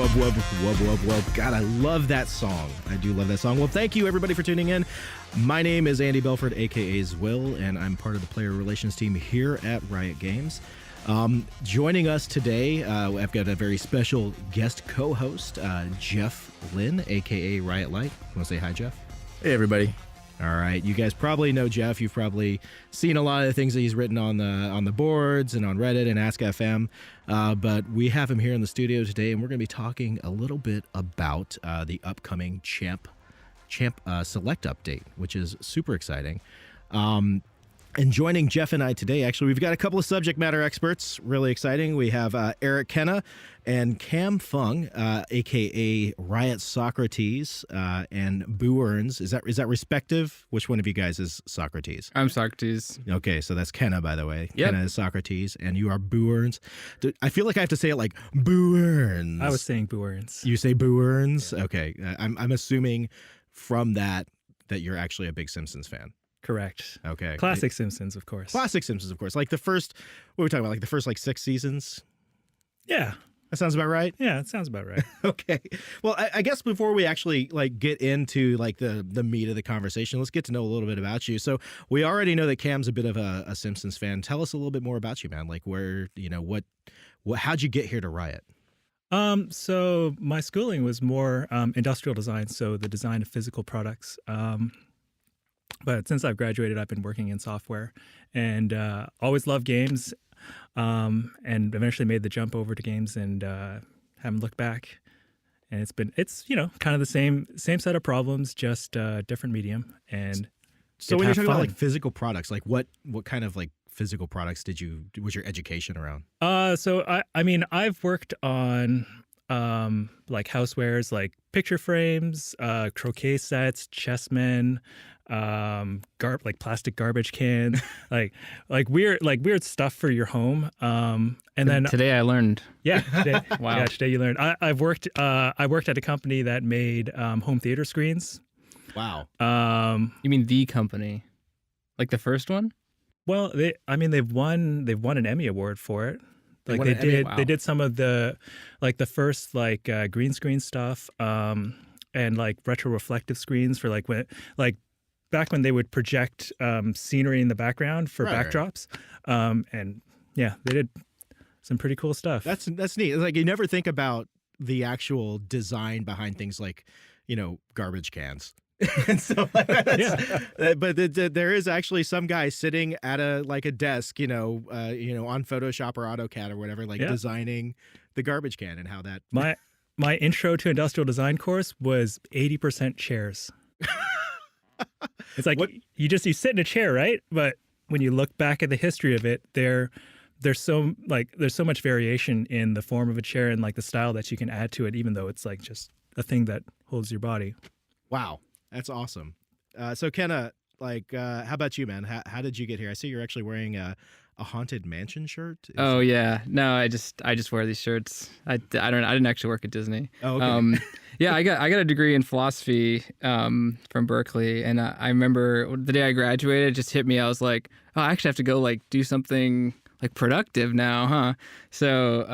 Wub. God, I love that song. I do love that song. Well, thank you, everybody, for tuning in. My name is Andy Belford, a.k.a. Zwill, and I'm part of the player relations team here at Riot Games. Joining us today, I've got a very special guest co-host, Jeff Lynn, a.k.a. Riot Light. Want to say hi, Jeff? Hey, everybody. All right, you guys probably know Jeff. You've probably seen a lot of the things that he's written on the boards and on Reddit and Ask FM. But we have him here in the studio today, and we're going to be talking a little bit about the upcoming Champ Select update, which is super exciting. And joining Jeff and I today, actually, we've got a couple of subject matter experts. Really exciting. We have Eric Kenna and Cam Fung, a.k.a. Riot Socrates, and Boo Earns. Is that respective? Which one of you guys is Socrates? I'm Socrates. Okay, so that's Kenna, by the way. Yep. Kenna is Socrates, and you are Boo Earns. I feel like I have to say it like Boo Earns. I was saying Boo Earns. You say Boo Earns? Yeah. Okay. I'm assuming from that you're actually a big Simpsons fan. Correct. Okay. Classic Simpsons, of course. Classic Simpsons, of course. Like the first, what are we talking about? Like the first 6 seasons? Yeah. That sounds about right? Yeah, it sounds about right. Okay. Well, I guess before we actually get into the meat of the conversation, let's get to know a little bit about you. So we already know that Cam's a bit of a Simpsons fan. Tell us a little bit more about you, man. Like where, how'd you get here to Riot? So my schooling was more industrial design, so the design of physical products. But since I've graduated, I've been working in software and always loved games, and eventually made the jump over to games and haven't looked back. And it's kind of the same set of problems, just different medium. And so when you're talking about physical products, like what kind of physical products was your education around? So I've worked on housewares, like picture frames, croquet sets, chessmen, plastic garbage cans, like weird stuff for your home. And then today I learned. Yeah. Today, Wow. Yeah, today you learned. I worked at a company that made home theater screens. Wow. You mean the company, like the first one? Well, they've won an Emmy Award for it. They did some of the first green screen stuff, and retro reflective screens for when back when they would project scenery in the background for backdrops. And yeah, they did some pretty cool stuff. That's neat. It's you never think about the actual design behind things like, garbage cans. And so but there is actually some guy sitting at a desk, on Photoshop or AutoCAD or whatever, designing the garbage can and how that. My intro to industrial design course was 80% chairs. It's you sit in a chair, right? But when you look back at the history of it, there's so much variation in the form of a chair and the style that you can add to it, even though it's just a thing that holds your body. Wow. That's awesome. So Kenna, how about you, man? How did you get here? I see you're actually wearing a Haunted Mansion shirt. Yeah. No, I just wear these shirts. I didn't actually work at Disney. Oh, okay. Yeah, I got a degree in philosophy from Berkeley, and I remember the day I graduated, it just hit me. I was like, oh, I actually have to go do something productive now, huh? So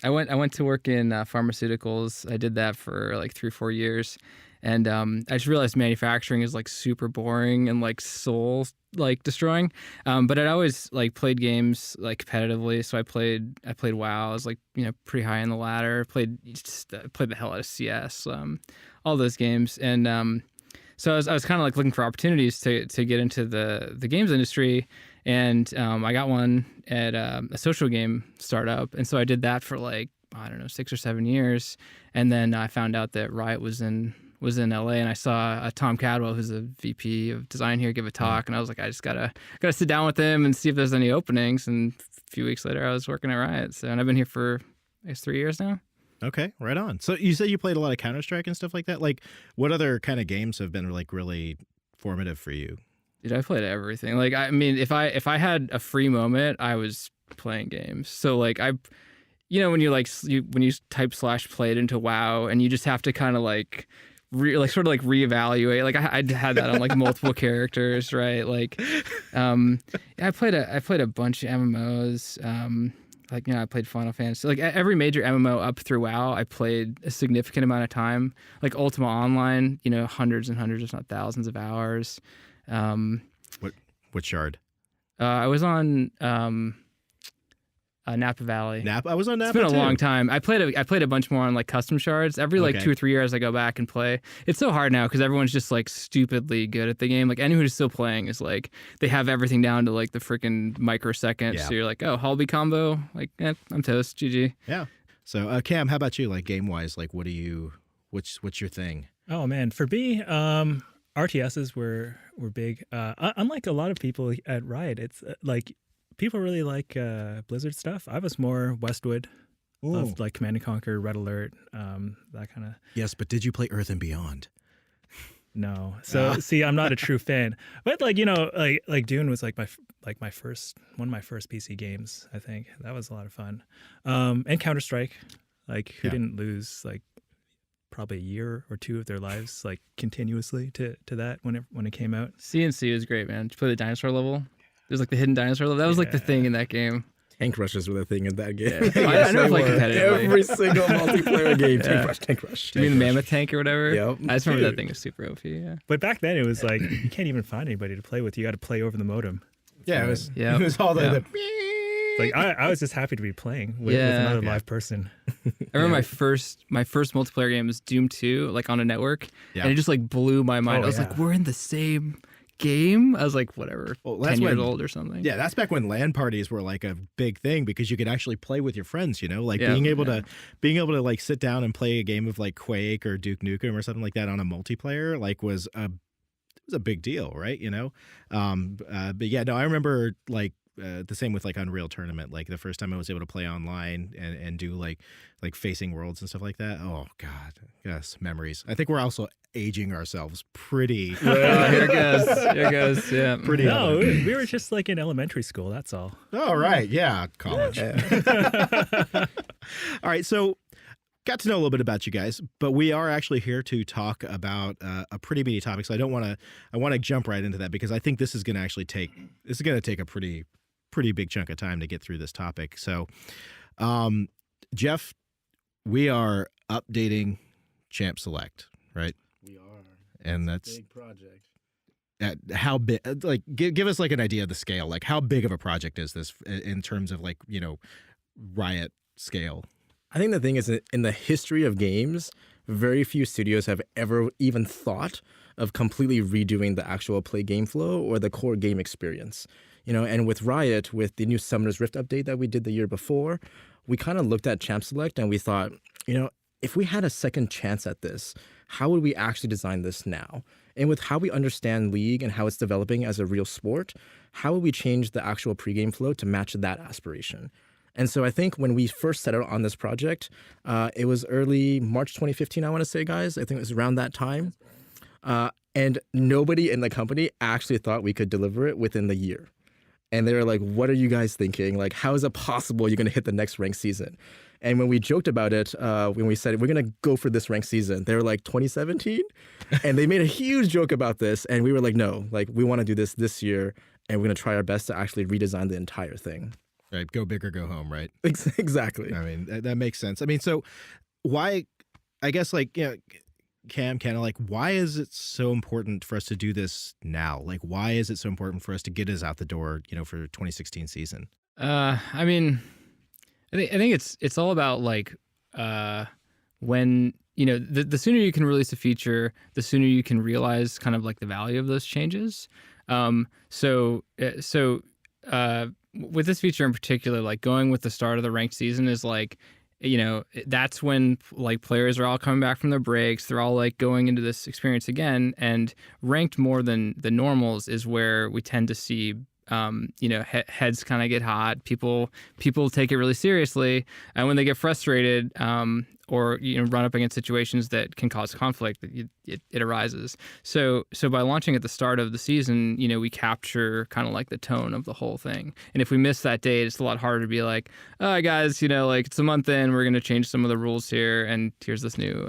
I went to work in pharmaceuticals. I did that for 3 or 4 years. And I just realized manufacturing is super boring and soul destroying. But I'd always played games competitively. So I played WoW. I was pretty high on the ladder. Played the hell out of CS. All those games. And so I was kind of looking for opportunities to get into the games industry. And I got one at a social game startup. And so I did that for 6 or 7 years. And then I found out that Riot was in LA, and I saw Tom Cadwell, who's a VP of design here, give a talk, and I was like, I just gotta sit down with him and see if there's any openings. And a few weeks later, I was working at Riot. So, and I've been here for 3 years now. Okay, right on. So you said you played a lot of Counter-Strike and stuff like that. What other kind of games have been really formative for you? Dude, I played everything. If I had a free moment, I was playing games. So when you when you type /played into WoW, and you just have to kind of reevaluate. I had that on multiple characters, right? I played a bunch of MMOs. like, I played Final Fantasy. Like every major MMO up through WoW, I played a significant amount of time. Like Ultima Online, hundreds and hundreds, if not thousands of hours. What shard? I was on Napa Valley. Napa. I was on Napa. It's been a too. long time. I played a bunch more on like custom shards. Every like Okay. 2 or 3 years, I go back and play. It's so hard now because everyone's just like stupidly good at the game. Like anyone who's still playing is like they have everything down to like the freaking microsecond. Yeah. So you're like, oh, Halby combo, like I'm toast. GG. Yeah. So Cam, how about you? Like game wise, like what's your thing? Oh man, for me, RTSs were big. Unlike a lot of people at Riot, it's like people really like Blizzard stuff. I was more Westwood, loved like Command and Conquer, Red Alert, that kind of. Yes, but did you play Earth and Beyond? No, so see, I'm not a true fan. But like like Dune was like my first one of my first PC games. I think that was a lot of fun. And Counter Strike, like who didn't lose like probably a year or two of their lives like continuously to that when it came out. CNC was great, man. Did you play the dinosaur level? There's like the hidden dinosaur level. That was like the thing in that game. Tank rushes were the thing in that game. I never played competitively. Every single multiplayer game, tank rush. Do you mean the mammoth tank or whatever? Yep. I just remember that thing was super OP. Yeah. But back then it was like you can't even find anybody to play with. You got to play over the modem. Yeah, it was. Yeah. It was all the. Like I was just happy to be playing with another live person. I remember my first multiplayer game was Doom 2, like on a network, and it just like blew my mind. I was like, we're in the same game. I was like, whatever, Well, 10 years old or something. Yeah, that's back when LAN parties were like a big thing because you could actually play with your friends. Like being able to like sit down and play a game of like Quake or Duke Nukem or something like that on a multiplayer like was a big deal, right? But yeah, no, I remember like. The same with like Unreal Tournament. Like the first time I was able to play online and do like facing worlds and stuff like that. Oh God, yes, memories. I think we're also aging ourselves pretty. Here it goes. Yeah. Pretty. No, we were just like in elementary school. That's all. All right. Yeah. College. All right. So got to know a little bit about you guys, but we are actually here to talk about a pretty meaty topic. So I want to jump right into that because I think this is going to actually take a pretty big chunk of time to get through this topic. So, Jeff, we are updating Champ Select, right? We are. And that's Big project. how big, like give us like an idea of the scale. Like how big of a project is this in terms of like, Riot scale? I think the thing is that in the history of games, very few studios have ever even thought of completely redoing the actual play game flow or the core game experience. And with Riot, with the new Summoner's Rift update that we did the year before, we kind of looked at Champ Select and we thought, if we had a second chance at this, how would we actually design this now? And with how we understand League and how it's developing as a real sport, how would we change the actual pregame flow to match that aspiration? And so I think when we first set out on this project, it was early March 2015, I want to say, guys. I think it was around that time. And nobody in the company actually thought we could deliver it within the year. And they were like, what are you guys thinking? Like, how is it possible you're going to hit the next ranked season? And when we joked about it, when we said, we're going to go for this ranked season, they were like, 2017? And they made a huge joke about this. And we were like, no, like, we want to do this year. And we're going to try our best to actually redesign the entire thing. Right. Go big or go home, right? Exactly. I mean, that makes sense. I mean, so why, I guess, like, Cam, kind of like, why is it so important for us to do this now? Like, why is it so important for us to get us out the door, for 2016 season? I mean, I think it's all about like when the sooner you can release a feature, the sooner you can realize kind of like the value of those changes. So with this feature in particular, like going with the start of the ranked season is like, that's when like players are all coming back from their breaks. They're all like going into this experience again, and ranked more than the normals is where we tend to see, heads kind of get hot. People take it really seriously, and when they get frustrated, or run up against situations that can cause conflict, it arises. So by launching at the start of the season, we capture kind of like the tone of the whole thing. And if we miss that date, it's a lot harder to be like, oh, guys, like it's a month in, we're going to change some of the rules here, and here's this new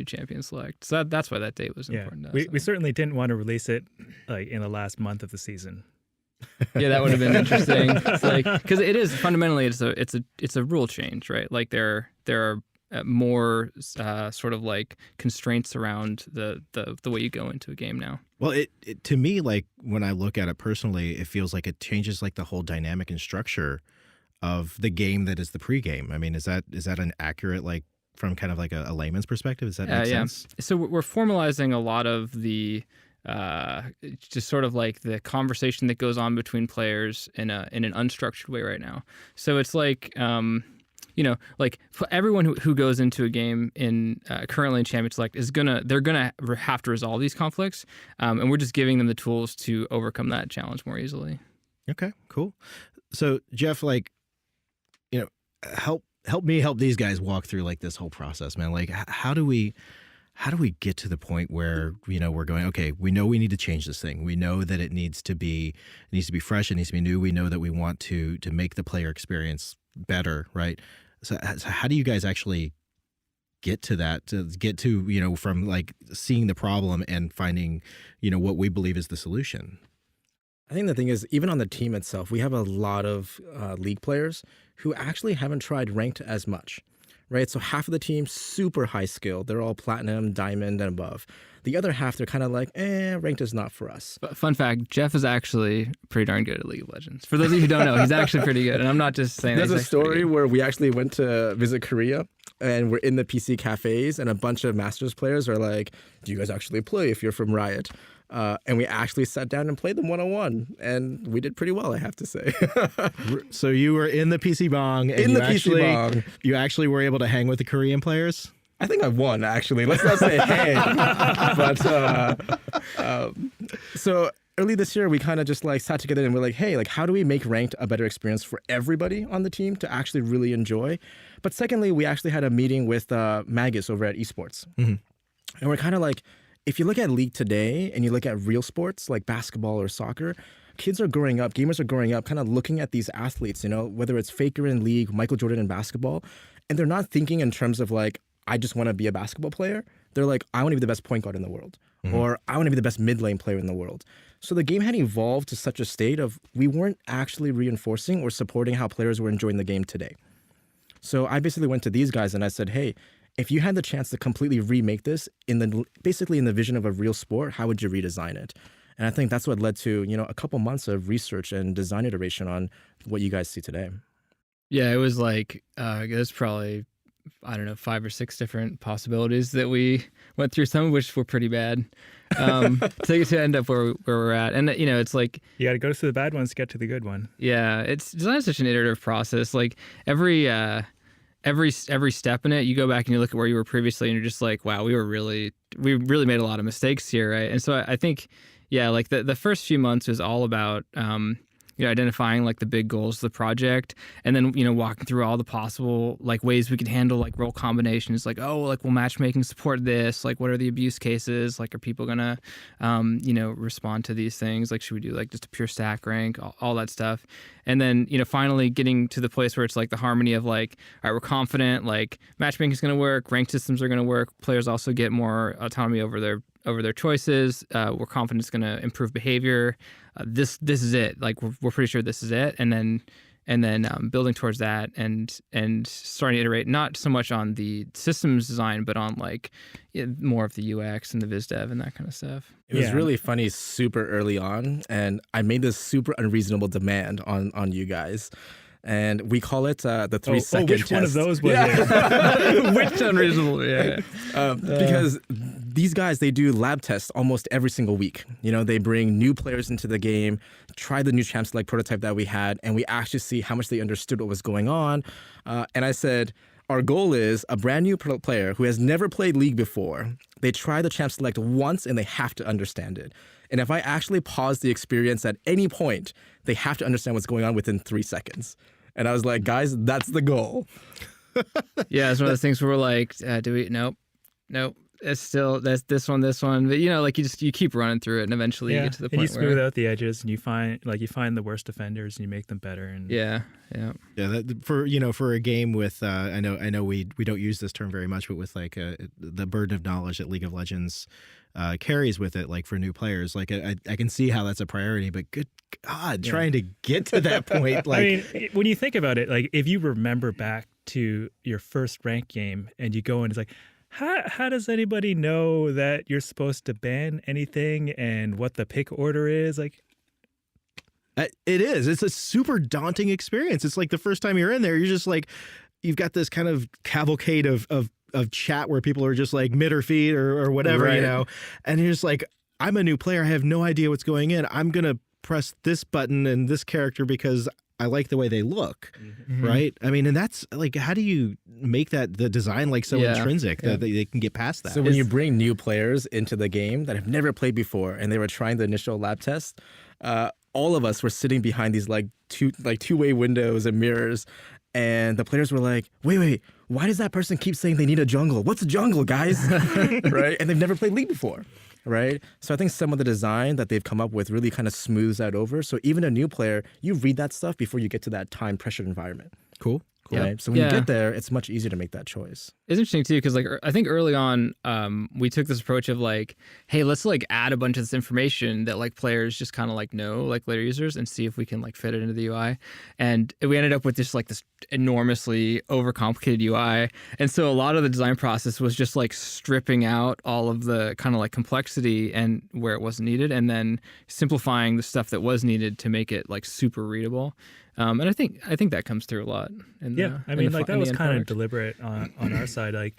champion select. So that's why that date was important to us. We certainly didn't want to release it like in the last month of the season. Yeah, that would have been interesting. It's like, because it is fundamentally it's a rule change, right? Like there are more sort of like constraints around the way you go into a game now. Well, it to me, like when I look at it personally, it feels like it changes like the whole dynamic and structure of the game that is the pregame. I mean, is that an accurate, like from kind of like a layman's perspective? Does that make sense? So we're formalizing a lot of the just sort of like the conversation that goes on between players in an unstructured way right now. So it's like like for everyone who goes into a game in currently in Champion Select they're gonna have to resolve these conflicts, and we're just giving them the tools to overcome that challenge more easily. Okay, cool. So Jeff, like, help me help these guys walk through like this whole process, man. Like, how do we get to the point where we're going, okay, we know we need to change this thing. We know that it needs to be fresh. It needs to be new. We know that we want to make the player experience better, right? So how do you guys actually get to that? To get to from like seeing the problem and finding what we believe is the solution. I think the thing is, even on the team itself, we have a lot of league players who actually haven't tried ranked as much, right? So half of the team, super high skill. They're all platinum, diamond, and above. The other half, they're kind of like, ranked is not for us. Fun fact, Jeff is actually pretty darn good at League of Legends. For those of you who don't know, he's actually pretty good. And I'm not just saying There's a story where we actually went to visit Korea, and we're in the PC cafes, and a bunch of Masters players are like, do you guys actually play if you're from Riot? And we actually sat down and played them one-on-one, and we did pretty well, I have to say. So you were in the PC Bong, and you actually were able to hang with the Korean players? I think I won, actually. Let's not say hey. But so early this year, we kind of just like sat together and we're like, hey, like how do we make ranked a better experience for everybody on the team to actually really enjoy? But secondly, we actually had a meeting with Magus over at Esports. Mm-hmm. And we're kind of like, if you look at League today and you look at real sports like basketball or soccer, kids are growing up, gamers are growing up, kind of looking at these athletes, whether it's Faker in League, Michael Jordan in basketball, and they're not thinking in terms of like, I just want to be a basketball player. They're like, I want to be the best point guard in the world, or I want to be the best mid lane player in the world. So the game had evolved to such a state of we weren't actually reinforcing or supporting how players were enjoying the game today. So I basically went to these guys and I said, hey, if you had the chance to completely remake this basically in the vision of a real sport, how would you redesign it? And I think that's what led to, a couple months of research and design iteration on what you guys see today. Yeah, it was like, it was probably, I don't know, 5 or 6 different possibilities that we went through, some of which were pretty bad, to end up where we're at. And, it's like... You got to go through the bad ones to get to the good one. Yeah, design is such an iterative process. Like every step in it, you go back and you look at where you were previously and you're just like, wow, we really made a lot of mistakes here, right? And so I think, yeah, like the first few months was all about identifying like the big goals of the project, and then walking through all the possible like ways we could handle like role combinations. Like, oh, like will matchmaking support this? Like, what are the abuse cases? Like, are people gonna respond to these things? Like, should we do like just a pure stack rank? All that stuff. And then finally getting to the place where it's like the harmony of like, all right, we're confident like matchmaking is going to work, ranked systems are going to work. Players also get more autonomy over their choices. We're confident it's going to improve behavior. This is it. Like we're pretty sure this is it. And then building towards that and starting to iterate not so much on the systems design, but on like more of the UX and the biz dev and that kind of stuff. It was really funny super early on, and I made this super unreasonable demand on you guys. And we call it the 3-second which test. one of those was it? Which unreasonable, yeah. Because these guys, they do lab tests almost every single week. They bring new players into the game, try the new Champ Select prototype that we had, and we actually see how much they understood what was going on. And I said, our goal is a brand new player who has never played League before. They try the Champ Select once and they have to understand it. And if I actually pause the experience at any point, they have to understand what's going on within 3 seconds. And I was like, guys, that's the goal. Yeah, it's one of those things where we're like, do we? Nope. it's still that's this one, but like you keep running through it, and eventually you get to the and point you smooth where out the edges, and you find the worst offenders, and you make them better. And yeah. That, for a game with I know we don't use this term very much, but with like the burden of knowledge that League of Legends carries with it, like for new players, like I can see how that's a priority, but good God, trying to get to that point, like I mean, when you think about it, like if you remember back to your first ranked game and you go and it's like, how does anybody know that you're supposed to ban anything and what the pick order is? Like, it is. It's a super daunting experience. It's like the first time you're in there, you're just like, you've got this kind of cavalcade of chat where people are just like mid or feet or whatever, Right. and you're just like, I'm a new player. I have no idea what's going in. I'm going to press this button and this character because I like the way they look, right? I mean, and that's like, how do you make the design like so intrinsic that they can get past that? So when you bring new players into the game that have never played before and they were trying the initial lab test, all of us were sitting behind these two-way windows and mirrors, and the players were like, wait, why does that person keep saying they need a jungle? What's a jungle, guys? Right? And they've never played League before. Right. So I think some of the design that they've come up with really kind of smooths that over. So even a new player, you read that stuff before you get to that time pressured environment. Cool. Right. So when you get there, it's much easier to make that choice. It's interesting too, because like I think early on, we took this approach of like, hey, let's like add a bunch of this information that like players just kind of like know, like later users, and see if we can like fit it into the UI. And we ended up with just like this enormously overcomplicated UI. And so a lot of the design process was just like stripping out all of the kind of like complexity and where it wasn't needed, and then simplifying the stuff that was needed to make it like super readable. And I think that comes through a lot. I mean, like that was kind of deliberate on our side. Like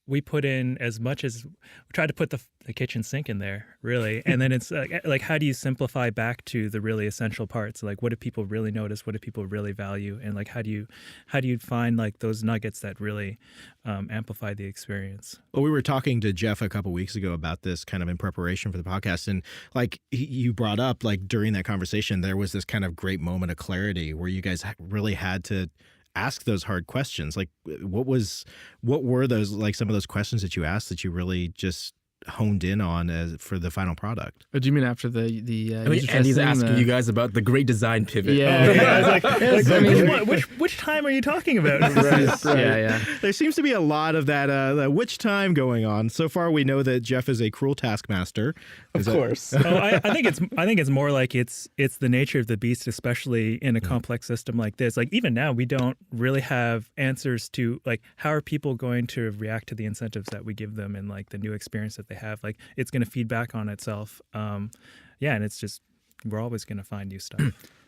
we put in as much as we tried to put the kitchen sink in there, really. And then it's like, how do you simplify back to the really essential parts? Like, what do people really notice? What do people really value? And like, how do you find like those nuggets that really amplify the experience? Well, we were talking to Jeff a couple weeks ago about this kind of in preparation for the podcast. And like you brought up, like during that conversation, there was this kind of great moment of clarity where you guys really had to ask those hard questions. Like what were those, like some of those questions that you asked that you really just honed in on for the final product? What do you mean after the I mean, Andy's asking you guys about the great design pivot. I was like, which time are you talking about? Yeah. There seems to be a lot of that which time going on. So far, we know that Jeff is a cruel taskmaster. Of course. I think it's more like it's the nature of the beast, especially in a complex system like this. Like even now, we don't really have answers to like how are people going to react to the incentives that we give them and like the new experience that they have. Like it's going to feed back on itself. And it's just we're always going to find new stuff.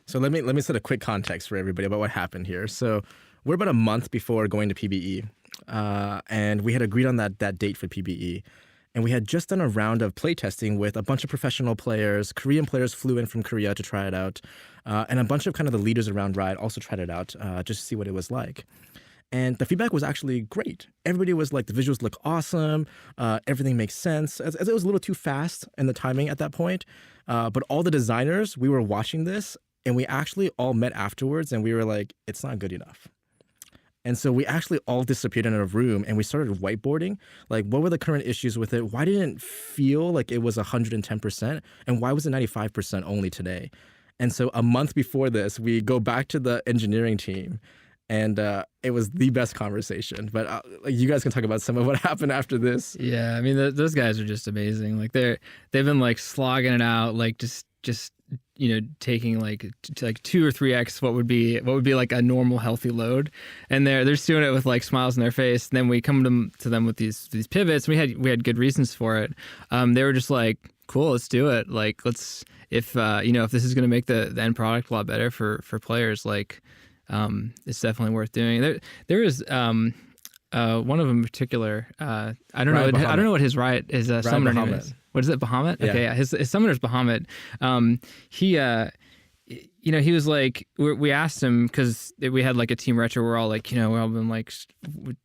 So let me set a quick context for everybody about what happened here. So we're about a month before going to PBE, and we had agreed on that date for PBE. And we had just done a round of playtesting with a bunch of professional players. Korean players flew in from Korea to try it out. And a bunch of kind of the leaders around Riot also tried it out just to see what it was like. And the feedback was actually great. Everybody was like, the visuals look awesome. Everything makes sense. As it was a little too fast in the timing at that point. But all the designers, we were watching this and we actually all met afterwards and we were like, it's not good enough. And so we actually all disappeared in a room and we started whiteboarding. Like, what were the current issues with it? Why didn't it feel like it was 110%? And why was it 95% only today? And so a month before this, we go back to the engineering team and it was the best conversation. But like, you guys can talk about some of what happened after this. Yeah, I mean, those guys are just amazing. Like they've been like slogging it out, like just taking like 2 or 3x what would be like a normal healthy load, and they're just doing it with like smiles on their face. And then we come to them with these pivots. We had good reasons for it. They were just like, cool, let's do it. Like let's if this is going to make the end product a lot better for players, like it's definitely worth doing. There is one of them in particular. I don't know what his summoner name is. What is it, Bahamut? Yeah. Okay, yeah. His summoner's Bahamut. He was like, we asked him because we had like a team retro. We're all like, we've all been like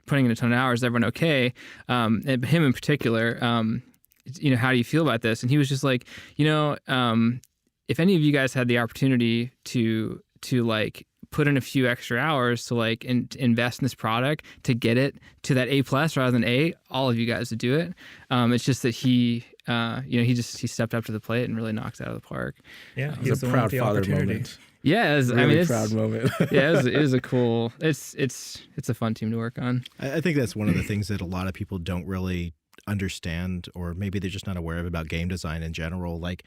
putting in a ton of hours. Everyone okay? And him in particular, how do you feel about this? And he was just like, if any of you guys had the opportunity to like put in a few extra hours to like invest in this product to get it to that A+ rather than A. All of you guys would do it. It's just that he stepped up to the plate and really knocked it out of the park. Yeah, It he was was a the one proud with the father opportunity. moment. Yeah, Really proud moment. Yeah, it was a cool. It's a fun team to work on. I think that's one of the things that a lot of people don't really understand, or maybe they're just not aware of about game design in general. Like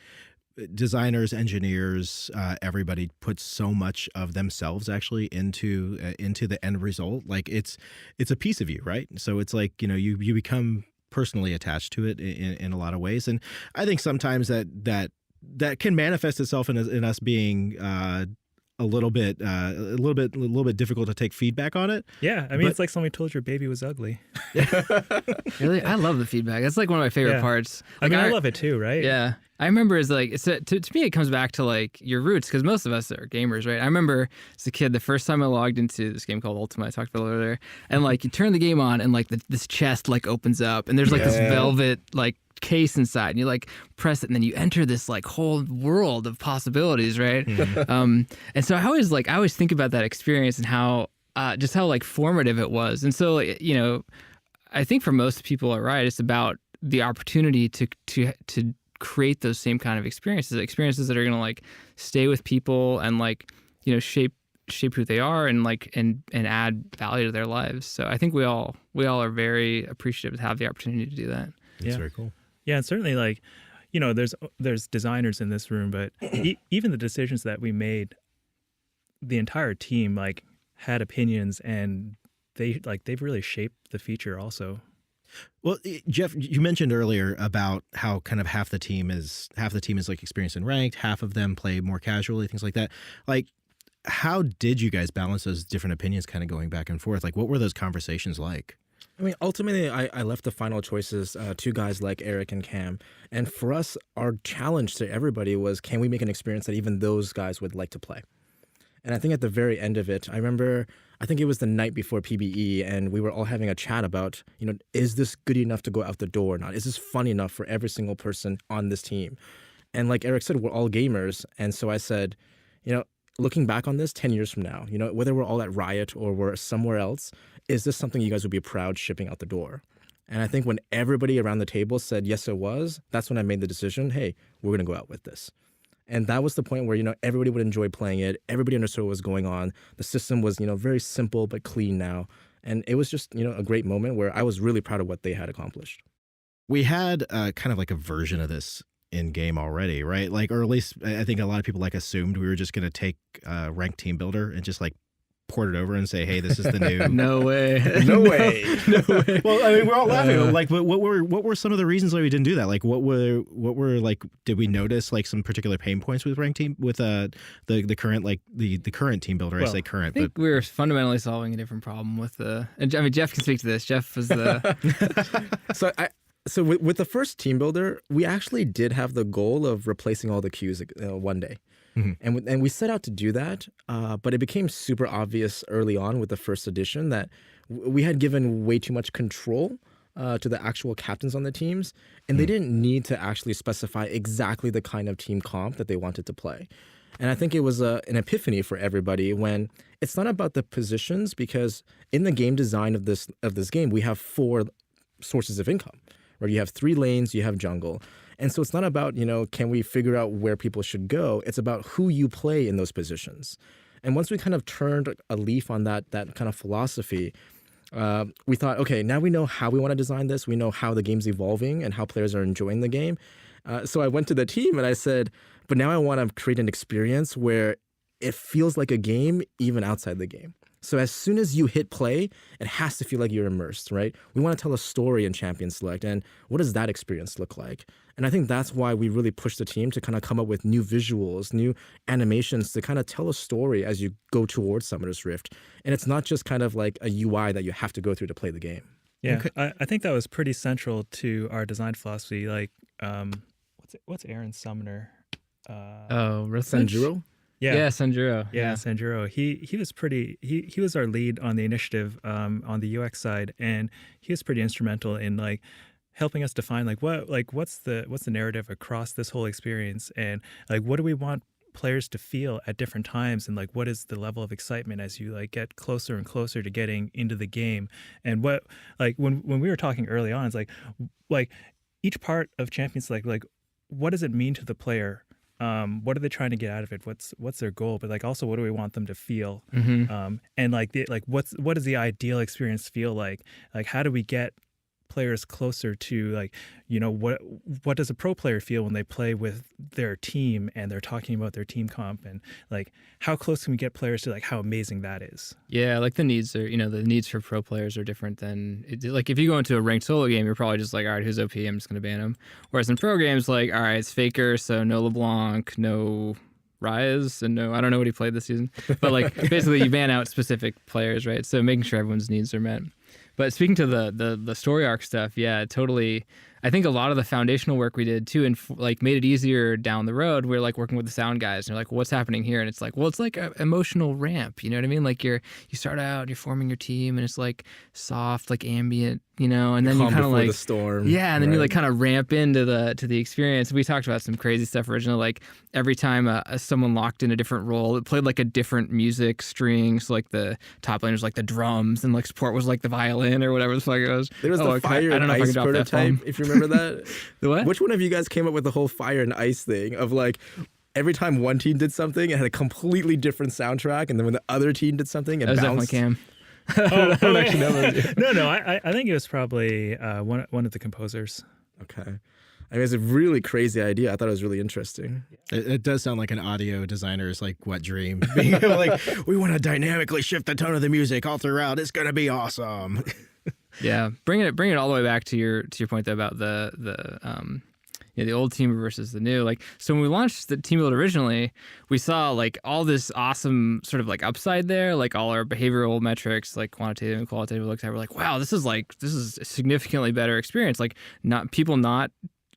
designers, engineers, everybody puts so much of themselves actually into the end result. Like it's a piece of you, right? So it's like, you become personally attached to it in a lot of ways. And I think sometimes that can manifest itself in us being a little bit difficult to take feedback on it. Yeah, I mean, it's like somebody told your baby was ugly. Really, I love the feedback. That's like one of my favorite Yeah. parts. I Like, mean, I love it too, right? Yeah. I remember as like, to me, it comes back to like your roots, because most of us are gamers, right? I remember as a kid, the first time I logged into this game called Ultima, I talked about it earlier, and like you turn the game on and like this chest like opens up and there's like this velvet like case inside, and you like press it and then you enter this like whole world of possibilities, right? And so I always think about that experience and how just how like formative it was. And so, I think for most people are right. It's about the opportunity to create those same kind of experiences that are going to like stay with people and like, shape who they are and like, and add value to their lives. So I think we all are very appreciative to have the opportunity to do that. That's very cool. Yeah, and certainly like, there's designers in this room, but even the decisions that we made, the entire team like had opinions, and they've really shaped the feature also. Well, Jeff, you mentioned earlier about how kind of half the team is like experienced and ranked, half of them play more casually, things like that. Like, how did you guys balance those different opinions kind of going back and forth? Like, what were those conversations like? I mean, ultimately, I left the final choices to guys like Eric and Cam. And for us, our challenge to everybody was, can we make an experience that even those guys would like to play? And I think at the very end of it, I think it was the night before PBE, and we were all having a chat about, is this good enough to go out the door or not? Is this fun enough for every single person on this team? And like Eric said, we're all gamers. And so I said, looking back on this 10 years from now, whether we're all at Riot or we're somewhere else, is this something you guys would be proud shipping out the door? And I think when everybody around the table said, yes, it was, that's when I made the decision, hey, we're going to go out with this. And that was the point where, everybody would enjoy playing it. Everybody understood what was going on. The system was, very simple but clean now. And it was just, a great moment where I was really proud of what they had accomplished. We had kind of like a version of this in game already, right? Like, or at least I think a lot of people like assumed we were just going to take Ranked Team Builder and just like port it over and say, hey, this is the new. No way. No way. No way. Well, I mean, we're all laughing. Like, what were some of the reasons why we didn't do that? Like, what were like? Did we notice like some particular pain points with Ranked Team with the current like the current Team Builder? I say current, I think but we were fundamentally solving a different problem with the. And I mean, Jeff can speak to this. Jeff was the. So with the first Team Builder, we actually did have the goal of replacing all the queues one day. Mm-hmm. And we set out to do that, but it became super obvious early on with the first edition that we had given way too much control to the actual captains on the teams, and they didn't need to actually specify exactly the kind of team comp that they wanted to play. And I think it was an epiphany for everybody when it's not about the positions, because in the game design of this game, we have 4 sources of income, where you have 3 lanes, you have jungle. And so it's not about, can we figure out where people should go? It's about who you play in those positions. And once we kind of turned a leaf on that kind of philosophy, we thought, okay, now we know how we want to design this. We know how the game's evolving and how players are enjoying the game. So I went to the team and I said, but now I want to create an experience where it feels like a game even outside the game. So as soon as you hit play, it has to feel like you're immersed, right? We want to tell a story in Champion Select, and what does that experience look like? And I think that's why we really pushed the team to kind of come up with new visuals, new animations to kind of tell a story as you go towards Summoner's Rift. And it's not just kind of like a UI that you have to go through to play the game. Yeah, Okay. I think that was pretty central to our design philosophy. Like, what's Aaron's summoner? Sanjuro? Yeah, Sanjuro. Yeah, Sanjuro. He was pretty. He was our lead on the initiative on the UX side, and he was pretty instrumental in like helping us define what's the narrative across this whole experience, and like what do we want players to feel at different times, and like what is the level of excitement as you like get closer and closer to getting into the game. And what, like when we were talking early on, it's like each part of Champions Select, like what does it mean to the player? What are they trying to get out of it? What's their goal? But like also, what do we want them to feel? And like what does the ideal experience feel like? Like how do we get players closer to, like, you know, what does a pro player feel when they play with their team and they're talking about their team comp, and like how close can we get players to like how amazing that is? Yeah, like the needs are, the needs for pro players are different than, like if you go into a ranked solo game, you're probably just like, all right, who's OP? I'm just going to ban him. Whereas in pro games, like, all right, it's Faker, so no LeBlanc, no Rise, and no, I don't know what he played this season, but like basically you ban out specific players, right? So making sure everyone's needs are met. But speaking to the story arc stuff, yeah, totally. I think a lot of the foundational work we did too, and like made it easier down the road. We're like working with the sound guys, and they're like, "What's happening here?" And it's like, well, it's like an emotional ramp. You know what I mean? Like you start out, you're forming your team, and it's like soft, like ambient, and then you kind of like the storm. Yeah, and then you like kind of ramp into the experience. We talked about some crazy stuff originally, like every time someone locked in a different role, it played like a different music string. So like the top lane was like the drums, and like support was like the violin or whatever the fuck it was. There was the fire and ice prototype, if you remember that. The what? Which one of you guys came up with the whole fire and ice thing of like every time one team did something, it had a completely different soundtrack, and then when the other team did something, it That was bounced. definitely Cam. I don't actually know. No, I think it was probably one of the composers. Okay. I mean, it's a really crazy idea. I thought it was really interesting. It does sound like an audio designer's like wet dream. Being able, like, we want to dynamically shift the tone of the music all throughout. It's gonna be awesome. Yeah, bring it all the way back to your point though about the old team versus the new. Like, so when we launched the team build originally, we saw like all this awesome sort of like upside there, like all our behavioral metrics, like quantitative and qualitative looked at. We're like, wow, this is a significantly better experience. Like people not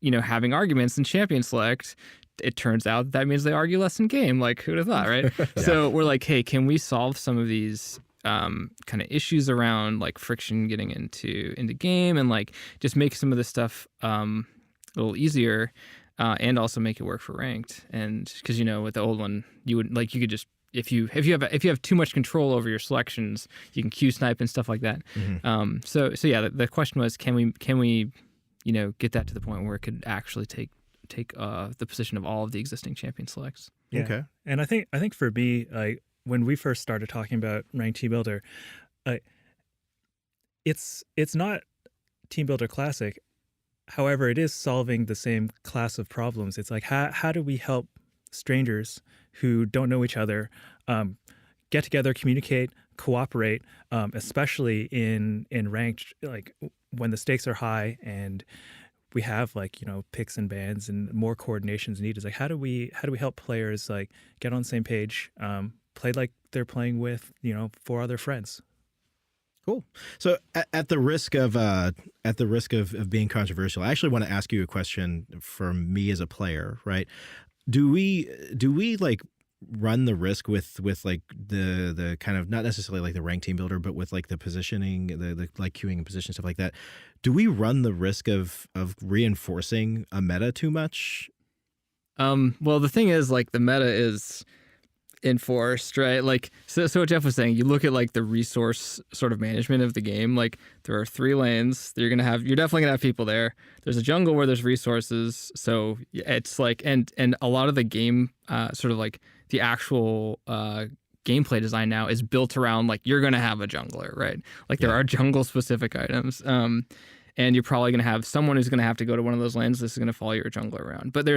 having arguments in Champion Select. It turns out that means they argue less in game. Like, who'd have thought, right? Yeah. So we're like, hey, can we solve some of these kind of issues around like friction getting into game, and like just make some of this stuff a little easier, and also make it work for ranked. And because with the old one, you could just if you have too much control over your selections, you can Q snipe and stuff like that. Mm-hmm. So yeah, the question was, can we get that to the point where it could actually take the position of all of the existing champion selects. Yeah. Okay. And I think for me, like when we first started talking about ranked team builder, it's not Team Builder Classic. However, it is solving the same class of problems. It's like how do we help strangers who don't know each other get together, communicate, cooperate, especially in ranked, like when the stakes are high and we have like picks and bans and more coordination's needed. Like how do we help players like get on the same page, play like they're playing with 4 other friends. Cool. So at the risk of being controversial, I actually want to ask you a question from me as a player, right? Do we like run the risk with like the kind of, not necessarily like the ranked team builder, but with like the positioning, the like queuing and position, stuff like that? Do we run the risk of reinforcing a meta too much? Well, the thing is, like, the meta is enforced, right? Like, so what Jeff was saying, you look at like the resource sort of management of the game. Like, there are 3 lanes that you're definitely gonna have people there. There's a jungle where there's resources, so it's like, and a lot of the game, sort of like the actual gameplay design now is built around like you're gonna have a jungler, right? Like there are jungle specific items. And you're probably going to have someone who's going to have to go to one of those lanes. This is going to follow your jungler around. But there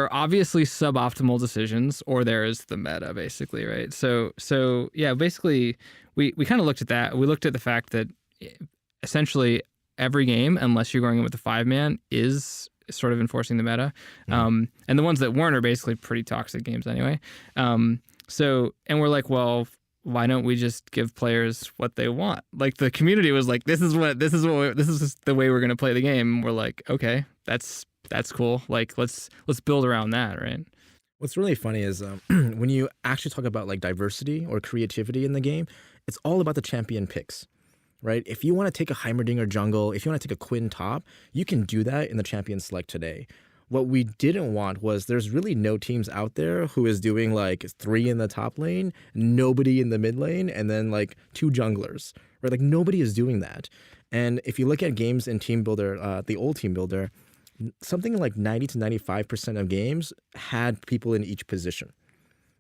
are obviously suboptimal decisions, or there is the meta, basically, right? So yeah, basically, we kind of looked at that. We looked at the fact that essentially every game, unless you're going in with a 5-man, is sort of enforcing the meta. Mm-hmm. And the ones that weren't are basically pretty toxic games anyway. And we're like, well, why don't we just give players what they want? Like the community was like, this is the way we're going to play the game. And we're like, okay, that's cool. Like, let's build around that. Right. What's really funny is when you actually talk about like diversity or creativity in the game, it's all about the champion picks, right? If you want to take a Heimerdinger jungle, if you want to take a Quinn top, you can do that in the champion select today. What we didn't want was there's really no teams out there who is doing like 3 in the top lane, nobody in the mid lane, and then like 2 junglers, right? Like nobody is doing that. And if you look at games in Team Builder, the old Team Builder, something like 90 to 95% of games had people in each position,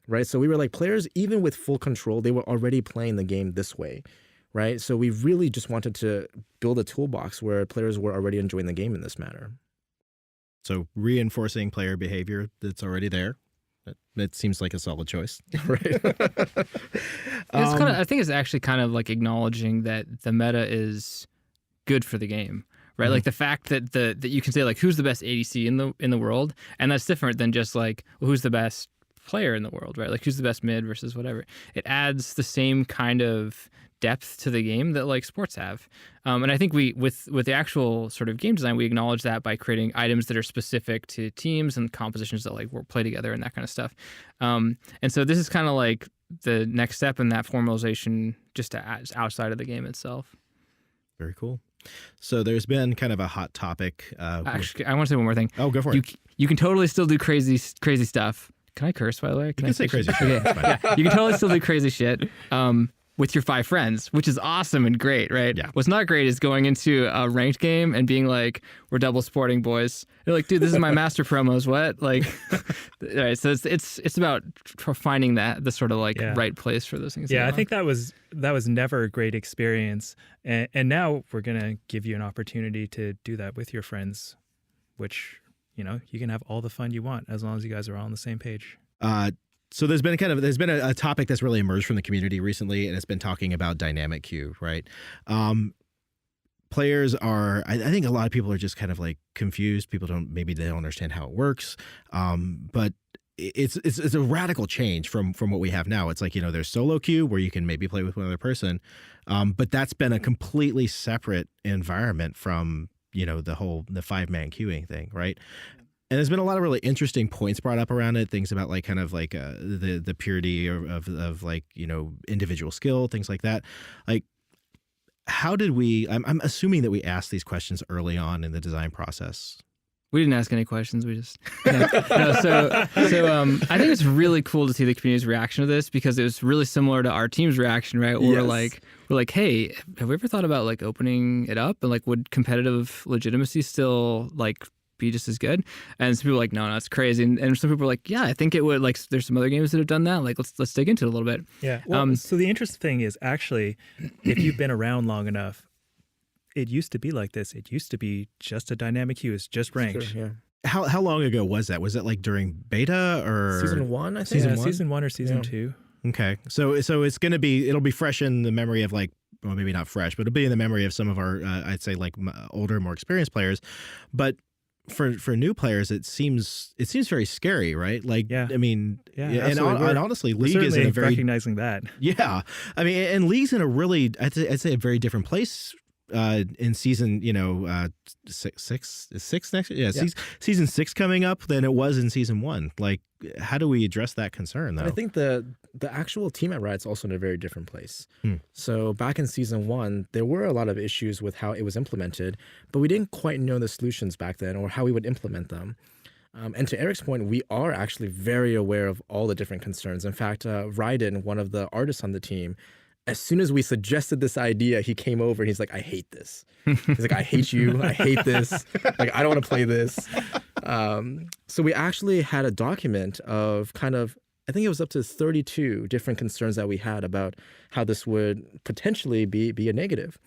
right? So we were like, players, even with full control, they were already playing the game this way, right? So we really just wanted to build a toolbox where players were already enjoying the game in this manner. So reinforcing player behavior that's already there. It seems like a solid choice, right? It's kind of, I think it's actually kind of like acknowledging that the meta is good for the game, right? Like the fact that that you can say like who's the best ADC in the world, and that's different than just like well, who's the best player in the world, right? Like who's the best mid versus whatever. It adds the same kind of depth to the game that like sports have, and I think we with the actual sort of game design, we acknowledge that by creating items that are specific to teams and compositions that like work play together and that kind of stuff. And so this is kind of like the next step in that formalization, just outside of the game itself. Very cool. So there's been kind of a hot topic. Actually, I want to say one more thing. Oh, go for it. You can totally still do crazy stuff. Can I curse, by the way? You can say crazy shit. Okay. Yeah, you can totally still do crazy shit with your 5 friends, which is awesome and great, right? Yeah. What's not great is going into a ranked game and being like, we're double sporting, boys. You're like, dude, this is my master promos. What? Like, right. So it's about finding the sort of like right place for those things. Yeah, I think that was never a great experience. And now we're going to give you an opportunity to do that with your friends, which, you know, you can have all the fun you want as long as you guys are all on the same page. So there's been a topic that's really emerged from the community recently, and it's been talking about dynamic queue, right? Players are, I think a lot of people are just kind of like confused. People maybe they don't understand how it works. But it's a radical change from what we have now. It's like, you know, there's solo queue where you can maybe play with one other person. But that's been a completely separate environment from, you know, the 5-man queuing thing, right? And there's been a lot of really interesting points brought up around it. Things about like kind of like the purity of like, you know, individual skill, things like that. Like, how did we? I'm assuming that we asked these questions early on in the design process. We didn't ask any questions. We just So I think it's really cool to see the community's reaction to this, because it was really similar to our team's reaction, right? We're like, hey, have we ever thought about like opening it up, and like would competitive legitimacy still like be just as good? And some people were like, no, it's crazy. And some people were like, yeah, I think it would. Like, there's some other games that have done that. Like, let's dig into it a little bit. Yeah. Well, so the interesting thing is actually, if you've been around long enough, it used to be like this. It used to be just a dynamic queue. It's just ranked. Sure, yeah. How long ago was that? Was it like during beta or Season 1, I think? Season 1 or season 2. Okay. So it's going to be, it'll be fresh in the memory of like, well, maybe not fresh, but it'll be in the memory of some of our, I'd say like older, more experienced players. But for new players, it seems very scary, right? Like, yeah. I mean, yeah, and honestly, League is in a very recognizing that. Yeah, I mean, and League's in a really, I'd say a very different place in season, you know, six next, yeah. Season 6 coming up than it was in season 1. Like, how do we address that concern though? I think the actual team at Riot's also in a very different place. So back in season 1, there were a lot of issues with how it was implemented, but we didn't quite know the solutions back then or how we would implement them. And to Eric's point, we are actually very aware of all the different concerns. In fact, Raiden, one of the artists on the team, as soon as we suggested this idea, he came over and he's like, I hate this. He's like, I hate you. I hate this. Like, I don't want to play this. So we actually had a document of kind of, I think it was up to 32 different concerns that we had about how this would potentially be a negative.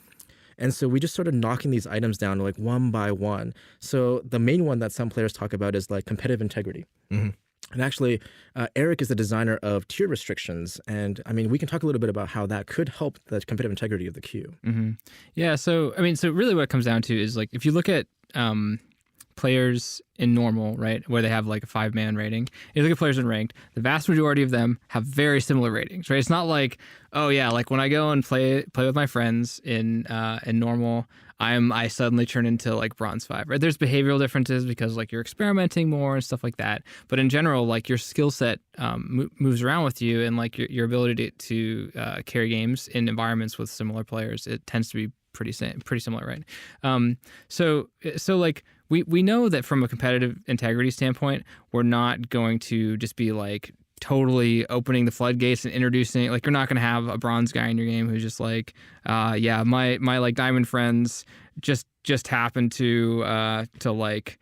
And so we just started knocking these items down like one by one. So the main one that some players talk about is like competitive integrity. Mm-hmm. And actually, Eric is the designer of tier restrictions. And I mean, we can talk a little bit about how that could help the competitive integrity of the queue. Mm-hmm. Yeah. So, I mean, so really what it comes down to is like, if you look at players in normal, right, where they have like a 5-man rating, if you look at players in ranked, the vast majority of them have very similar ratings, right? It's not like, oh yeah, like when I go and play with my friends in normal, I suddenly turn into like bronze 5, right? There's behavioral differences because like you're experimenting more and stuff like that. But in general, like your skill set moves around with you, and like your ability to carry games in environments with similar players, it tends to be pretty similar, right? So like we know that from a competitive integrity standpoint, we're not going to just be like totally opening the floodgates and introducing, like, you're not going to have a bronze guy in your game who's just like, yeah, my like diamond friends just happen to like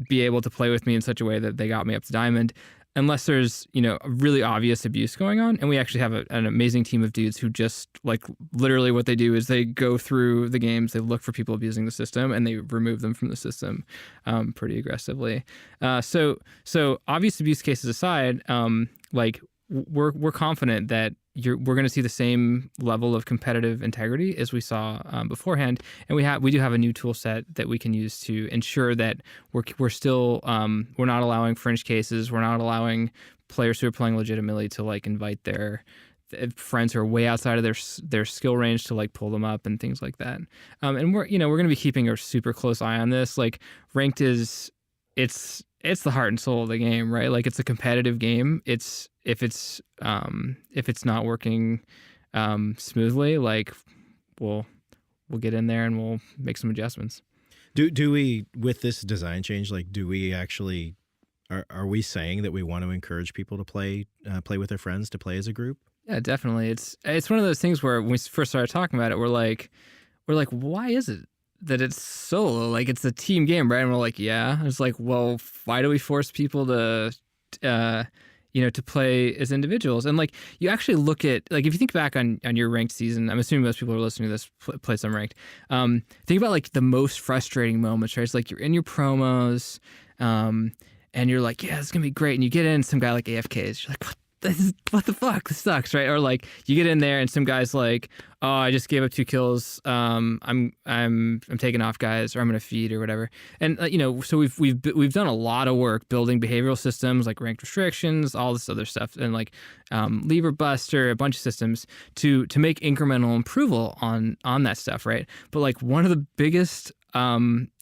be able to play with me in such a way that they got me up to diamond, unless there's, you know, really obvious abuse going on. And we actually have an amazing team of dudes who just, like, literally what they do is they go through the games, they look for people abusing the system, and they remove them from the system pretty aggressively. So obvious abuse cases aside, like, we're confident that we're going to see the same level of competitive integrity as we saw beforehand, and we do have a new tool set that we can use to ensure that we're still we're not allowing fringe cases, we're not allowing players who are playing legitimately to like invite their friends who are way outside of their skill range to like pull them up and things like that. And we're going to be keeping a super close eye on this. Like, ranked it's the heart and soul of the game, right? Like, it's a competitive game. If it's not working smoothly, like, we'll get in there and we'll make some adjustments. Do we, with this design change, like, do we actually are we saying that we want to encourage people to play with their friends, to play as a group? Yeah, definitely. It's one of those things where when we first started talking about it, we're like, why is it that it's solo? Like, it's a team game, right? And we're like, yeah. It's like, well, why do we force people to to play as individuals? And like, you actually look at, like, if you think back on your ranked season, I'm assuming most people who are listening to this play some ranked. Think about like the most frustrating moments, right? It's like you're in your promos, and you're like, yeah, it's gonna be great. And you get in, some guy like AFKs. You're like, what the fuck? This sucks, right? Or like, you get in there and some guy's like, oh, I just gave up 2 kills. I'm taking off, guys, or I'm gonna feed or whatever. And so we've done a lot of work building behavioral systems like ranked restrictions, all this other stuff, and like lever buster, a bunch of systems to make incremental improvement on that stuff, right? But like, one of the biggest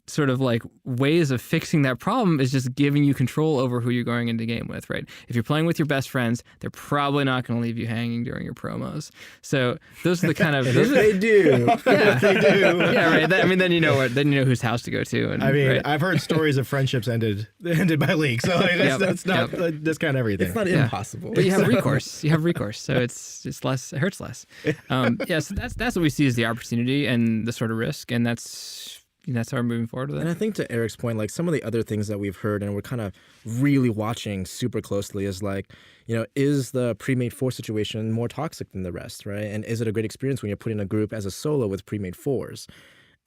sort of like ways of fixing that problem is just giving you control over who you're going into game with, right? If you're playing with your best friends, they're probably not going to leave you hanging during your promos. So those are the kind of they do. Yeah, they do. Yeah, right. Then you know whose house to go to. And, I mean, right? I've heard stories of friendships ended by league, so like, that's not that's kind of everything. It's not impossible. But you have recourse. So it's less. It hurts less. So that's what we see as the opportunity and the sort of risk, and that's how we're moving forward with it. And I think to Eric's point, like, some of the other things that we've heard and we're kind of really watching super closely is like, is the pre-made 4 situation more toxic than the rest, right? And is it a great experience when you're put in a group as a solo with pre-made 4s?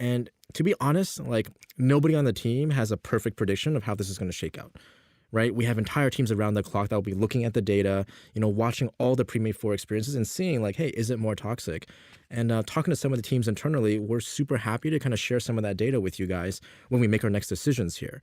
And to be honest, like, nobody on the team has a perfect prediction of how this is going to shake out, right? We have entire teams around the clock that will be looking at the data, watching all the pre-made 4 experiences and seeing like, hey, is it more toxic? And talking to some of the teams internally, we're super happy to kind of share some of that data with you guys when we make our next decisions here.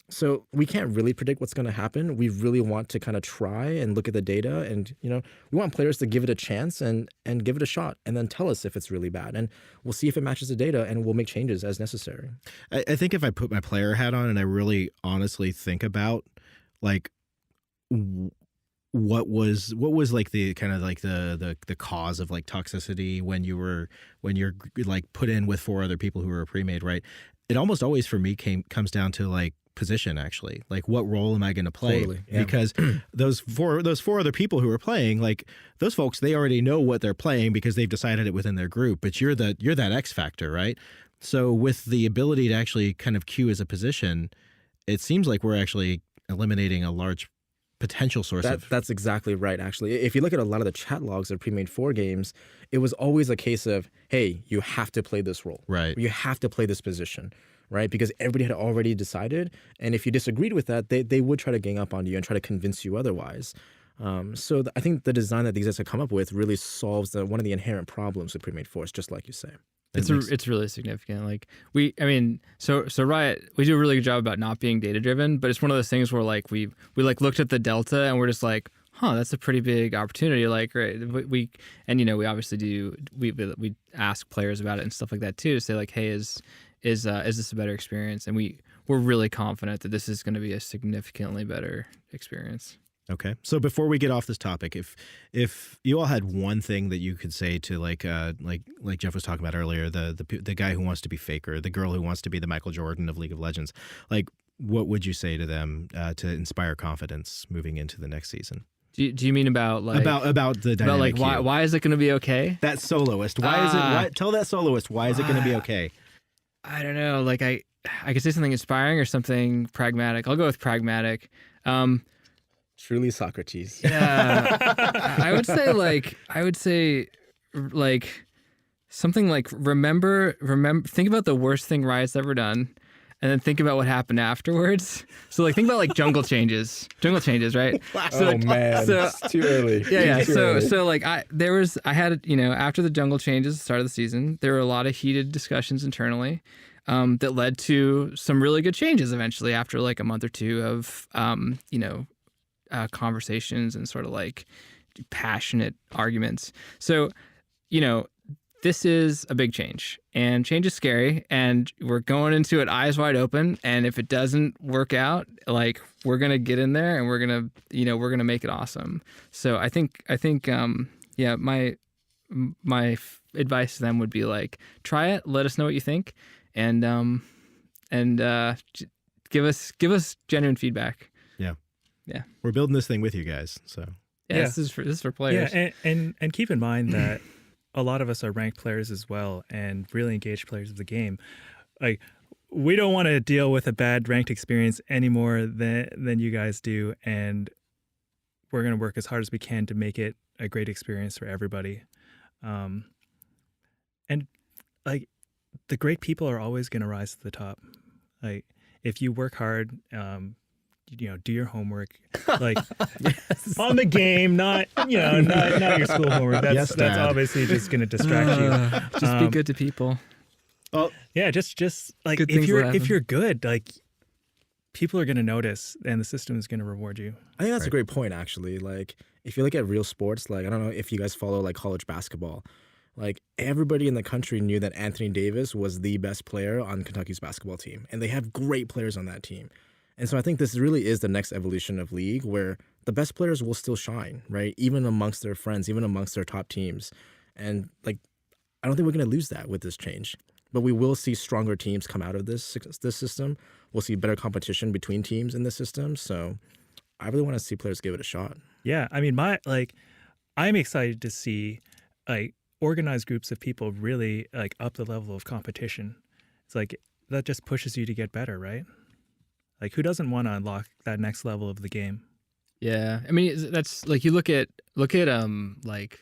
So we can't really predict what's going to happen. We really want to kind of try and look at the data, and we want players to give it a chance and give it a shot, and then tell us if it's really bad, and we'll see if it matches the data, and we'll make changes as necessary. I think if I put my player hat on and I really honestly think about like what was like the kind of like the cause of like toxicity when you're like put in with 4 other people who were pre-made, right? It almost always for me comes down to like position, actually. Like, what role am I going to play? Totally, yeah. Because those four other people who are playing, like, those folks, they already know what they're playing because they've decided it within their group. But you're that X factor, right? So with the ability to actually kind of queue as a position, it seems like we're actually eliminating a large potential source of... That's exactly right, actually. If you look at a lot of the chat logs of pre-made 4 games, it was always a case of, hey, you have to play this role. Right. You have to play this position, right? Because everybody had already decided, and if you disagreed with that, they would try to gang up on you and try to convince you otherwise. So I think the design that these guys have come up with really solves one of the inherent problems with pre-made 4s, just like you say. It's really significant. Like, so Riot, we do a really good job about not being data driven, but it's one of those things where like we like looked at the delta and we're just like, that's a pretty big opportunity. Like, right, we obviously do, we ask players about it and stuff like that too, to say like, hey, is this a better experience? And we're really confident that this is going to be a significantly better experience. Okay. So before we get off this topic, if you all had one thing that you could say to like Jeff was talking about earlier, the guy who wants to be Faker, the girl who wants to be the Michael Jordan of League of Legends, like what would you say to them to inspire confidence moving into the next season? Do you mean about like about the dynamic about like queue? why is it going to be okay? That soloist. Why is it? Tell that soloist why is it going to be okay? I don't know. Like I could say something inspiring or something pragmatic. I'll go with pragmatic. Truly Socrates. Yeah, I would say like something like remember. Think about the worst thing Riot's ever done, and then think about what happened afterwards. So like think about like jungle changes, right? Oh man, it's too early. Yeah. Too early. So like I had after the jungle changes at the start of the season, there were a lot of heated discussions internally. That led to some really good changes eventually after like a month or two of conversations and sort of like passionate arguments. So, this is a big change, and change is scary, and we're going into it eyes wide open. And if it doesn't work out, like we're gonna get in there and we're gonna make it awesome. So I think my advice to them would be like, try it, let us know what you think, and give us genuine feedback. Yeah. We're building this thing with you guys. So yeah. This is for players. Yeah, and keep in mind that a lot of us are ranked players as well, and really engaged players of the game. Like, we don't want to deal with a bad ranked experience any more than you guys do, and we're going to work as hard as we can to make it a great experience for everybody. And like, the great people are always going to rise to the top. Like, if you work hard, do your homework, like on the game, not your school homework. That's obviously just going to distract you. Just be good to people. Oh yeah, just like good if you're good, like people are going to notice, and the system is going to reward you. I think that's a great point, actually. Like, if you look at real sports, like I don't know if you guys follow like college basketball. Like, everybody in the country knew that Anthony Davis was the best player on Kentucky's basketball team, and they have great players on that team. And so I think this really is the next evolution of League, where the best players will still shine, right? Even amongst their friends, even amongst their top teams. And like, I don't think we're going to lose that with this change. But we will see stronger teams come out of this system. We'll see better competition between teams in the system. So I really want to see players give it a shot. Yeah, I mean, I'm excited to see like organized groups of people really like up the level of competition. It's like that just pushes you to get better, right? Like, who doesn't want to unlock that next level of the game? Yeah, I mean, that's like you look at like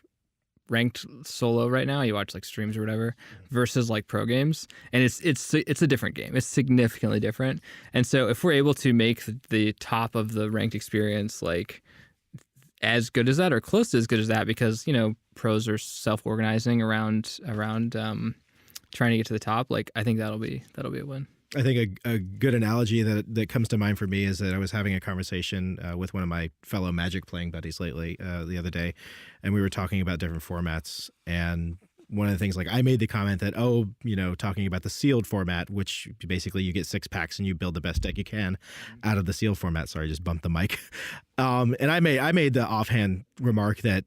ranked solo right now. You watch like streams or whatever versus like pro games, and it's a different game. It's significantly different. And so if we're able to make the top of the ranked experience like as good as that or close to as good as that, because pros are self-organizing around trying to get to the top. Like, I think that'll be a win. I think a good analogy that comes to mind for me is that I was having a conversation with one of my fellow Magic playing buddies lately the other day, and we were talking about different formats. And one of the things, like, I made the comment that, talking about the sealed format, which basically you get 6 packs and you build the best deck you can out of the sealed format. Sorry, I just bumped the mic. And I made the offhand remark that,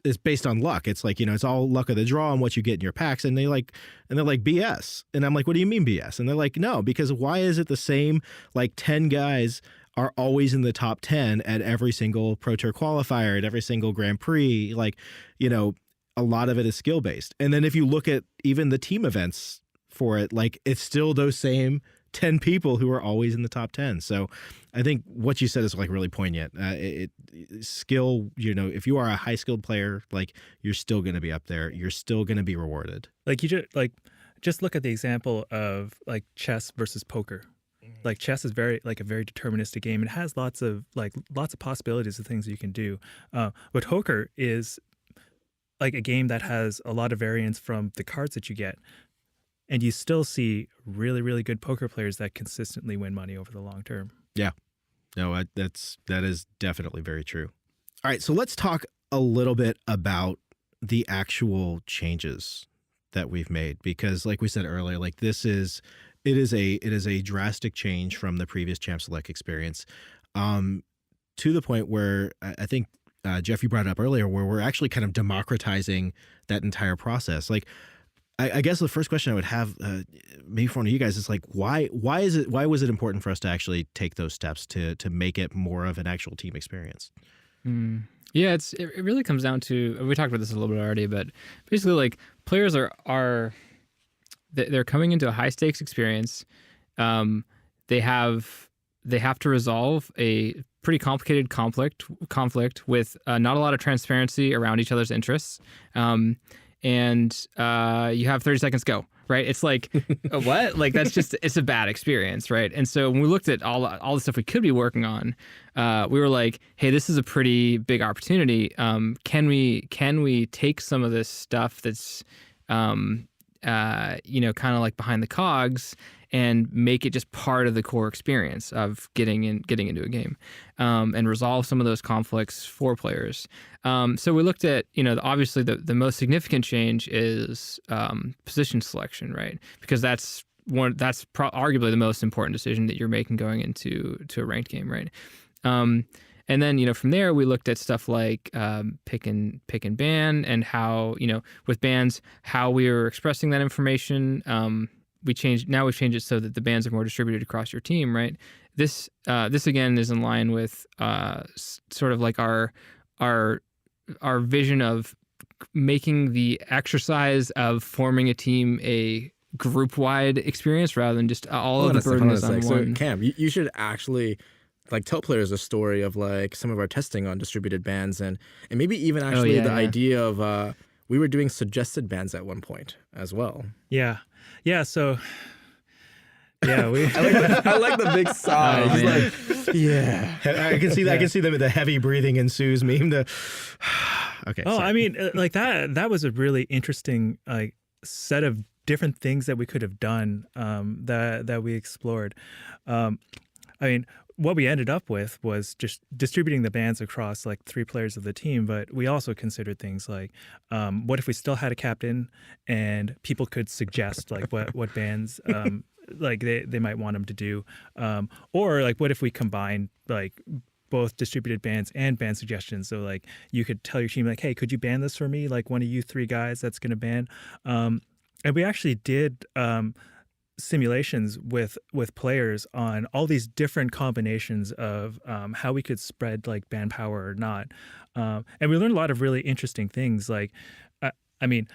it's based on luck. It's like, it's all luck of the draw and what you get in your packs. And they're like BS. And I'm like, what do you mean BS? And they're like, no, because why is it the same, like 10 guys are always in the top 10 at every single Pro Tour qualifier, at every single Grand Prix? Like, a lot of it is skill based. And then if you look at even the team events for it, like it's still those same 10 people who are always in the top 10. So I think what you said is like really poignant. Skill, if you are a high skilled player, like you're still going to be up there. You're still going to be rewarded. Like just look at the example of like chess versus poker. Like chess is a very deterministic game. It has lots of possibilities of things you can do. But poker is like a game that has a lot of variance from the cards that you get. And you still see really, really good poker players that consistently win money over the long term. Yeah. No, that is definitely very true. All right, so let's talk a little bit about the actual changes that we've made, because like we said earlier, like it is a drastic change from the previous Champ Select experience. to the point where I think Jeff, you brought it up earlier, where we're actually kind of democratizing that entire process. Like, I guess the first question I would have, maybe for one of you guys, is like, why was it important for us to actually take those steps to make it more of an actual team experience? Yeah, it really comes down to, we talked about this a little bit already, but basically, like, players are they're coming into a high stakes experience. They have to resolve a pretty complicated conflict with not a lot of transparency around each other's interests. And you have 30 seconds, go, right? It's like, what? Like, that's just, it's a bad experience, right? And so when we looked at all the stuff we could be working on, we were like, hey, this is a pretty big opportunity. Can we take some of this stuff that's, kind of like behind the cogs and make it just part of the core experience of getting into a game, and resolve some of those conflicts for players. So we looked at, obviously the most significant change is position selection, right? Because that's arguably the most important decision that you're making going into a ranked game, right? And then, from there, we looked at stuff like pick and ban, and how, with bans, how we were expressing that information. We've changed it so that the bans are more distributed across your team, right? This again is in line with sort of like our vision of making the exercise of forming a team a group-wide experience rather than just all of the burden is on one. So Cam, you should actually like tell players a story of like some of our testing on distributed bans and maybe even actually idea of we were doing suggested bans at one point as well. Yeah. So yeah, I like the big sigh. Oh, He's man. like, yeah. I can see that. I can see the heavy breathing ensues meme. Okay. Oh, sorry. I mean, like that was a really interesting like set of different things that we could have done, that we explored. I mean, what we ended up with was just distributing the bans across like 3 players of the team, but we also considered things like, what if we still had a captain and people could suggest like what bans like they might want them to do, or like what if we combined like both distributed bans and ban suggestions. So like you could tell your team like, hey, could you ban this for me? Like one of you 3 guys that's going to ban. And we actually did simulations with players on all these different combinations of how we could spread like ban power or not. And we learned a lot of really interesting things. Like, I mean,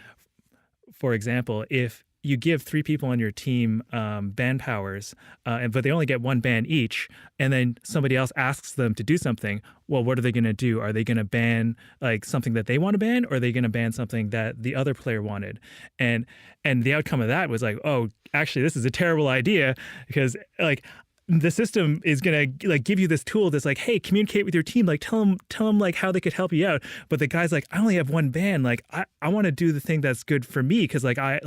for example, if you give 3 people on your team ban powers, but they only get 1 ban each, and then somebody else asks them to do something, well, what are they going to do? Are they going to ban like something that they want to ban, or are they going to ban something that the other player wanted? And the outcome of that was like, oh, actually, this is a terrible idea, because like the system is going to like give you this tool that's like, hey, communicate with your team, like tell them like how they could help you out. But the guy's like, I only have 1 ban. Like I want to do the thing that's good for me. Cause like, I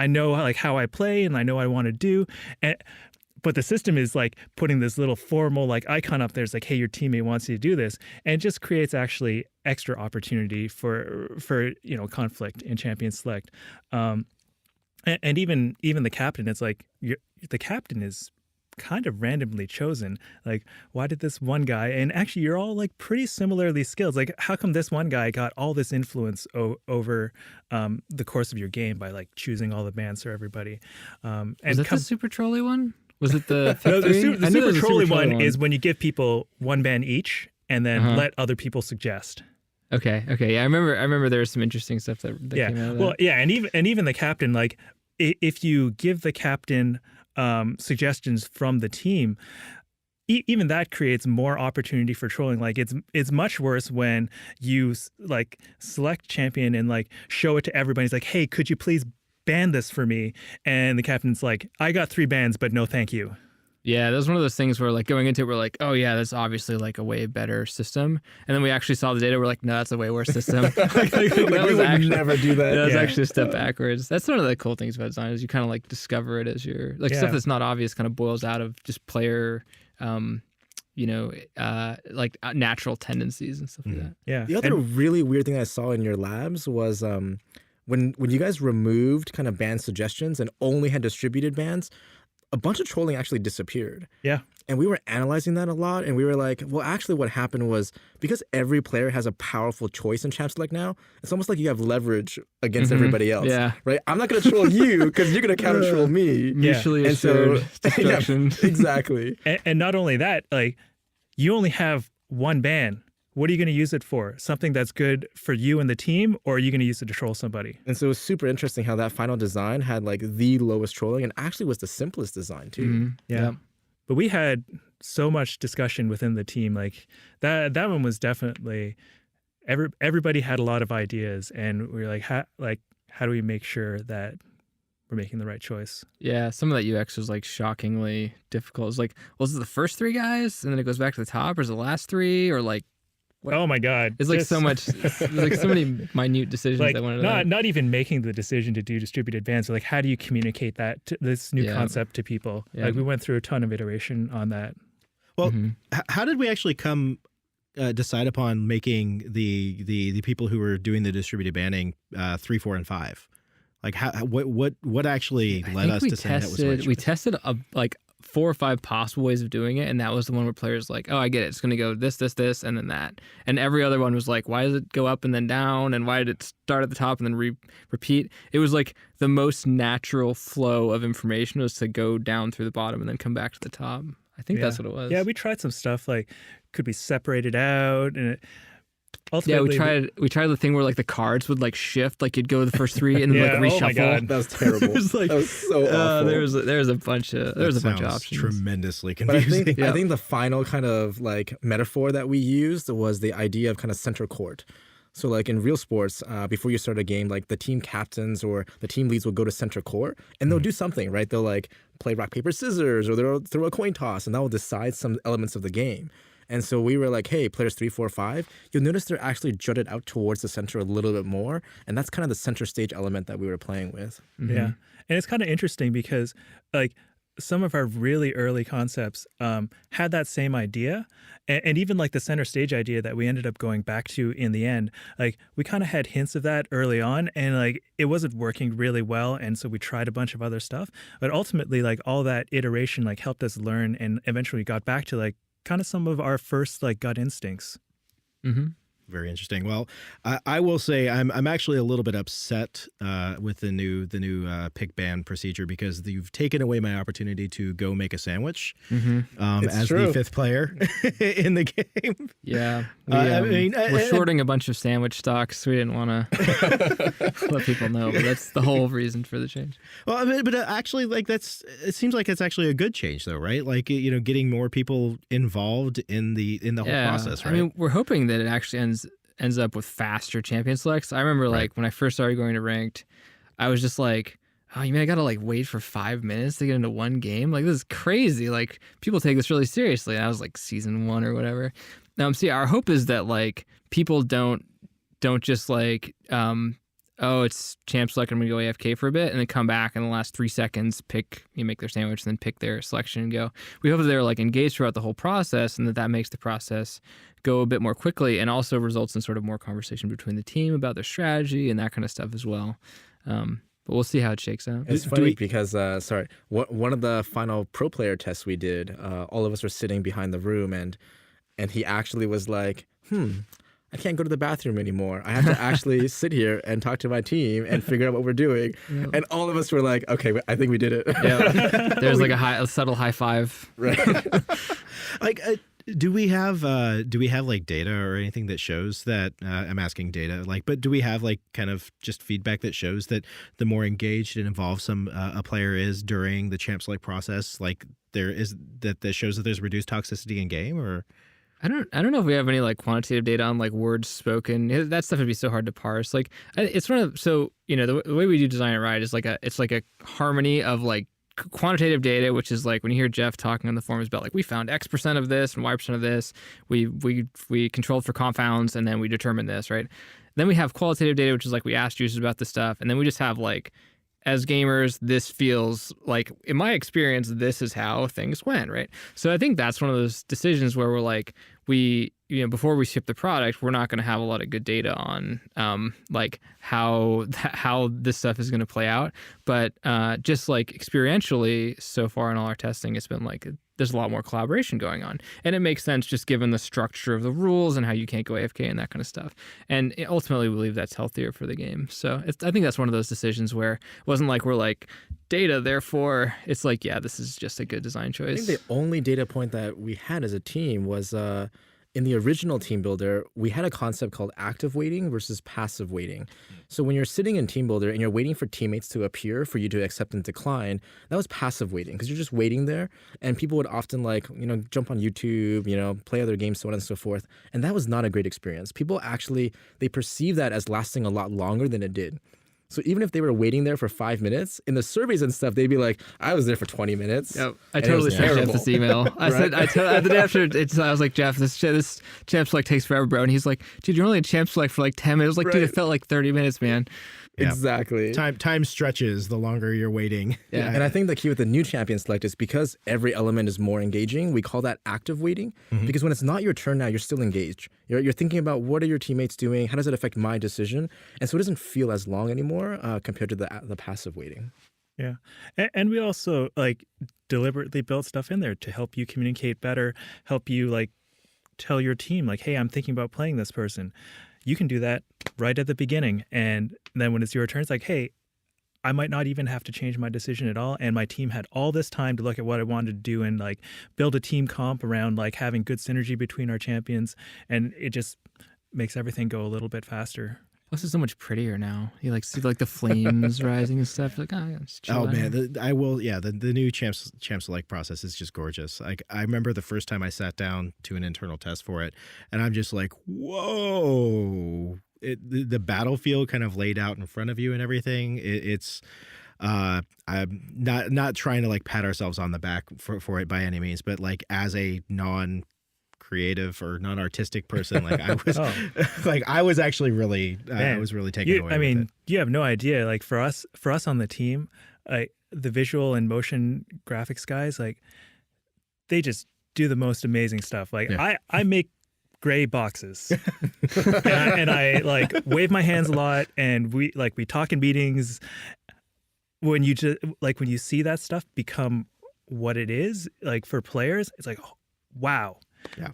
know like how I play and I know what I want to do. But the system is like putting this little formal like icon up there. It's like, hey, your teammate wants you to do this. And it just creates actually extra opportunity for conflict in Champion Select. And even the captain, it's like the captain is kind of randomly chosen. Like, why did this one guy, and actually you're all like pretty similarly skilled, like how come this one guy got all this influence over the course of your game by like choosing all the bans for everybody? And Was that the super trolley one? Was it the no, the super super trolley one is when you give people 1 ban each and then let other people suggest. Okay, yeah, I remember there was some interesting stuff that came out of that. Well, yeah, and even the captain, like if you give the captain suggestions from the team, even that creates more opportunity for trolling. Like it's much worse when you like select champion and like show it to everybody. It's like, hey, could you please ban this for me? And the captain's like, I got 3 bans, but no thank you. Yeah, that was one of those things where like going into it, we're like, oh yeah, that's obviously like a way better system. And then we actually saw the data, we're like, no, that's a way worse system. we would never do that. That's actually a step backwards. That's one of the cool things about design is you kind of like discover it as you're like stuff that's not obvious kind of boils out of just player, like natural tendencies and stuff like that. Yeah. The other really weird thing I saw in your labs was when you guys removed kind of ban suggestions and only had distributed bans, a bunch of trolling actually disappeared. Yeah. And we were analyzing that a lot, and we were like, well, actually what happened was because every player has a powerful choice in Champ Select now, it's almost like you have leverage against everybody else. Yeah. Right? I'm not going to troll you because you're going to counter troll me. Mutually And so, assured destruction. yeah, exactly. And not only that, like you only have one ban. What are you going to use it for? Something that's good for you and the team, or are you going to use it to troll somebody? And so it was super interesting how that final design had like the lowest trolling and actually was the simplest design too. Yeah. But we had so much discussion within the team. Like that one was definitely everybody had a lot of ideas, and we were like, how do we make sure that we're making the right choice? Yeah, some of that UX was like shockingly difficult. It's like, was it the first three guys, and then it goes back to the top, or is it the last three, or like? Oh my God! It's like so much. There's like so many minute decisions like that went into that. not even making the decision to do distributed bans. Like, how do you communicate this new concept to people? Yeah. Like, we went through a ton of iteration on that. Well, how did we actually come decide upon making the people who were doing the distributed banning 3, 4, and 5? Like, what actually led us to saying that was the right choice? We tested like 4 or 5 possible ways of doing it, and that was the one where players like, oh, I get it. It's going to go this, this, this, and then that. And every other one was like, why does it go up and then down? And why did it start at the top and then repeat? It was like the most natural flow of information was to go down through the bottom and then come back to the top. I think that's what it was. Yeah, we tried some stuff like could be separated out, and ultimately, we tried the thing where like the cards would like shift, like you'd go the first 3 and then like reshuffle. Oh my God. That was terrible. It was like, that was so awful. There was a bunch of options. Tremendously But confusing. I think the final kind of like metaphor that we used was the idea of kind of center court. So like in real sports, before you start a game, like the team captains or the team leads will go to center court and they'll do something, right? They'll like play rock, paper, scissors, or they'll throw a coin toss, and that will decide some elements of the game. And so we were like, hey, players 3, 4, 5, you'll notice they're actually jutted out towards the center a little bit more. And that's kind of the center stage element that we were playing with. Yeah. And it's kind of interesting because like some of our really early concepts had that same idea. And even like the center stage idea that we ended up going back to in the end, like we kind of had hints of that early on, and like it wasn't working really well. And so we tried a bunch of other stuff. But ultimately, like all that iteration like helped us learn, and eventually got back to like kind of some of our first like gut instincts. Very interesting. Well, I will say I'm actually a little bit upset with the new pick ban procedure, because you've taken away my opportunity to go make a sandwich as true. the 5th player in the game. Yeah, we're shorting a bunch of sandwich stocks. We didn't want to let people know, but that's the whole reason for the change. Well, I mean, but actually, like it seems like it's actually a good change, though, right? Like getting more people involved in the whole process, right? I mean, we're hoping that it actually ends up with faster champion selects. I remember like when I first started going to ranked, I was just like, oh, you mean I gotta like wait for 5 minutes to get into one game? Like, this is crazy. Like, people take this really seriously. And I was like season 1 or whatever. See, our hope is that like people don't just like oh, it's champ select, I'm gonna go AFK for a bit, and then come back in the last 3 seconds, make their sandwich, and then pick their selection and go. We hope that they're like engaged throughout the whole process, and that makes the process go a bit more quickly, and also results in sort of more conversation between the team about their strategy and that kind of stuff as well. But we'll see how it shakes out. It's funny because, one of the final pro player tests we did, all of us were sitting behind the room, and he actually was like, I can't go to the bathroom anymore. I have to actually sit here and talk to my team and figure out what we're doing. Yep. And all of us were like, okay, I think we did it. Yeah. There's like a subtle high five. Right. Like, do we have like data or anything that shows that I'm asking data, like, but do we have like kind of just feedback that shows that the more engaged and involved a player is during the champ select process, like that shows that there's reduced toxicity in game? Or I don't know if we have any like quantitative data on like words spoken. That stuff would be so hard to parse. Like, it's one of the way we do design it right is like it's like a harmony of like quantitative data, which is like when you hear Jeff talking on the forums about like we found X% of this and Y% of this, we controlled for confounds, and then we determined this, right? Then we have qualitative data, which is like we asked users about this stuff, and then we just have like, as gamers, this feels like, in my experience, this is how things went, right? So I think that's one of those decisions where we're like, before we ship the product, we're not going to have a lot of good data on like how this stuff is going to play out. But just like experientially, so far in all our testing, it's been like there's a lot more collaboration going on. And it makes sense just given the structure of the rules and how you can't go AFK and that kind of stuff. And ultimately, we believe that's healthier for the game. So I think that's one of those decisions where it wasn't like we're like, data, therefore, it's like, yeah, this is just a good design I choice. think the only data point that we had as a team was in the original Team Builder, we had a concept called active waiting versus passive waiting. So when you're sitting in Team Builder and you're waiting for teammates to appear for you to accept and decline, that was passive waiting because you're just waiting there. And people would often jump on YouTube, play other games, so on and so forth. And that was not a great experience. People actually, they perceive that as lasting a lot longer than it did. So even if they were waiting there for 5 minutes, in the surveys and stuff, they'd be like, I was there for 20 minutes. Yep. I totally sent Jeff this email. The day after, I was like, Jeff, this champ select takes forever, bro. And he's like, dude, you're only in champ select for like 10 minutes. I was like, dude, it felt like 30 minutes, man. Yeah. Exactly. Time stretches the longer you're waiting. Yeah. And I think the key with the new champion select is because every element is more engaging, we call that active waiting. Because when it's not your turn now, you're still engaged. You're thinking about what are your teammates doing? How does it affect my decision? And so it doesn't feel as long anymore compared to the passive waiting. Yeah. And we also deliberately built stuff in there to help you communicate better, help you tell your team hey, I'm thinking about playing this person. You can do that right at the beginning. And then when it's your turn, it's like, hey, I might not even have to change my decision at all. And my team had all this time to look at what I wanted to do and build a team comp around having good synergy between our champions. And it just makes everything go a little bit faster. Plus, it's so much prettier now. You see the flames rising and stuff. Yeah, just chill Oh out. man, the new champ select process is just gorgeous. I remember the first time I sat down to an internal test for it, and I'm just like, whoa! The battlefield kind of laid out in front of you and everything. I'm not trying to pat ourselves on the back for it by any means, but as a non-creative or non-artistic person, I was actually really I was really taken away. With it. You have no idea. For us on the team, the visual and motion graphics guys, they just do the most amazing stuff. I make gray boxes, and I wave my hands a lot, and we talk in meetings. When you just when you see that stuff become what it is, for players, it's wow. Yeah.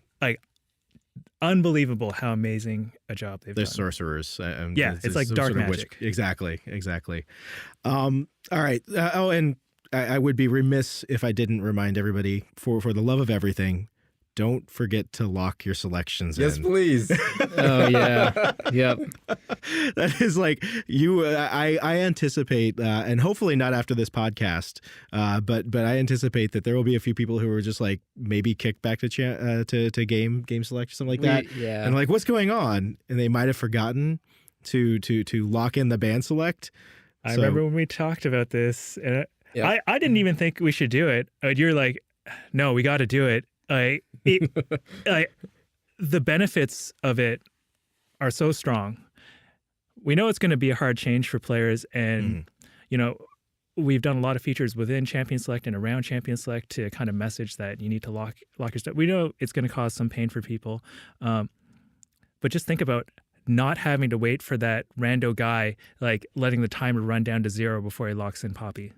Unbelievable how amazing a job they've They're done. sorcerers. It's like dark magic. Exactly. All right. And I would be remiss if I didn't remind everybody, for the love of everything, don't forget to lock your selections in. Yes, please. Oh, yeah. Yep. That is I anticipate, and hopefully not after this podcast, but I anticipate that there will be a few people who are just maybe kicked back to game select or something like that. Yeah. And what's going on? And they might have forgotten to lock in the band select. I remember when we talked about this, and I didn't even think we should do it. You're like, no, we got to do it. The benefits of it are so strong. We know it's going to be a hard change for players, and we've done a lot of features within Champion Select and around Champion Select to kind of message that you need to lock your stuff. We know it's going to cause some pain for people, but just think about not having to wait for that rando guy letting the timer run down to 0 before he locks in Poppy.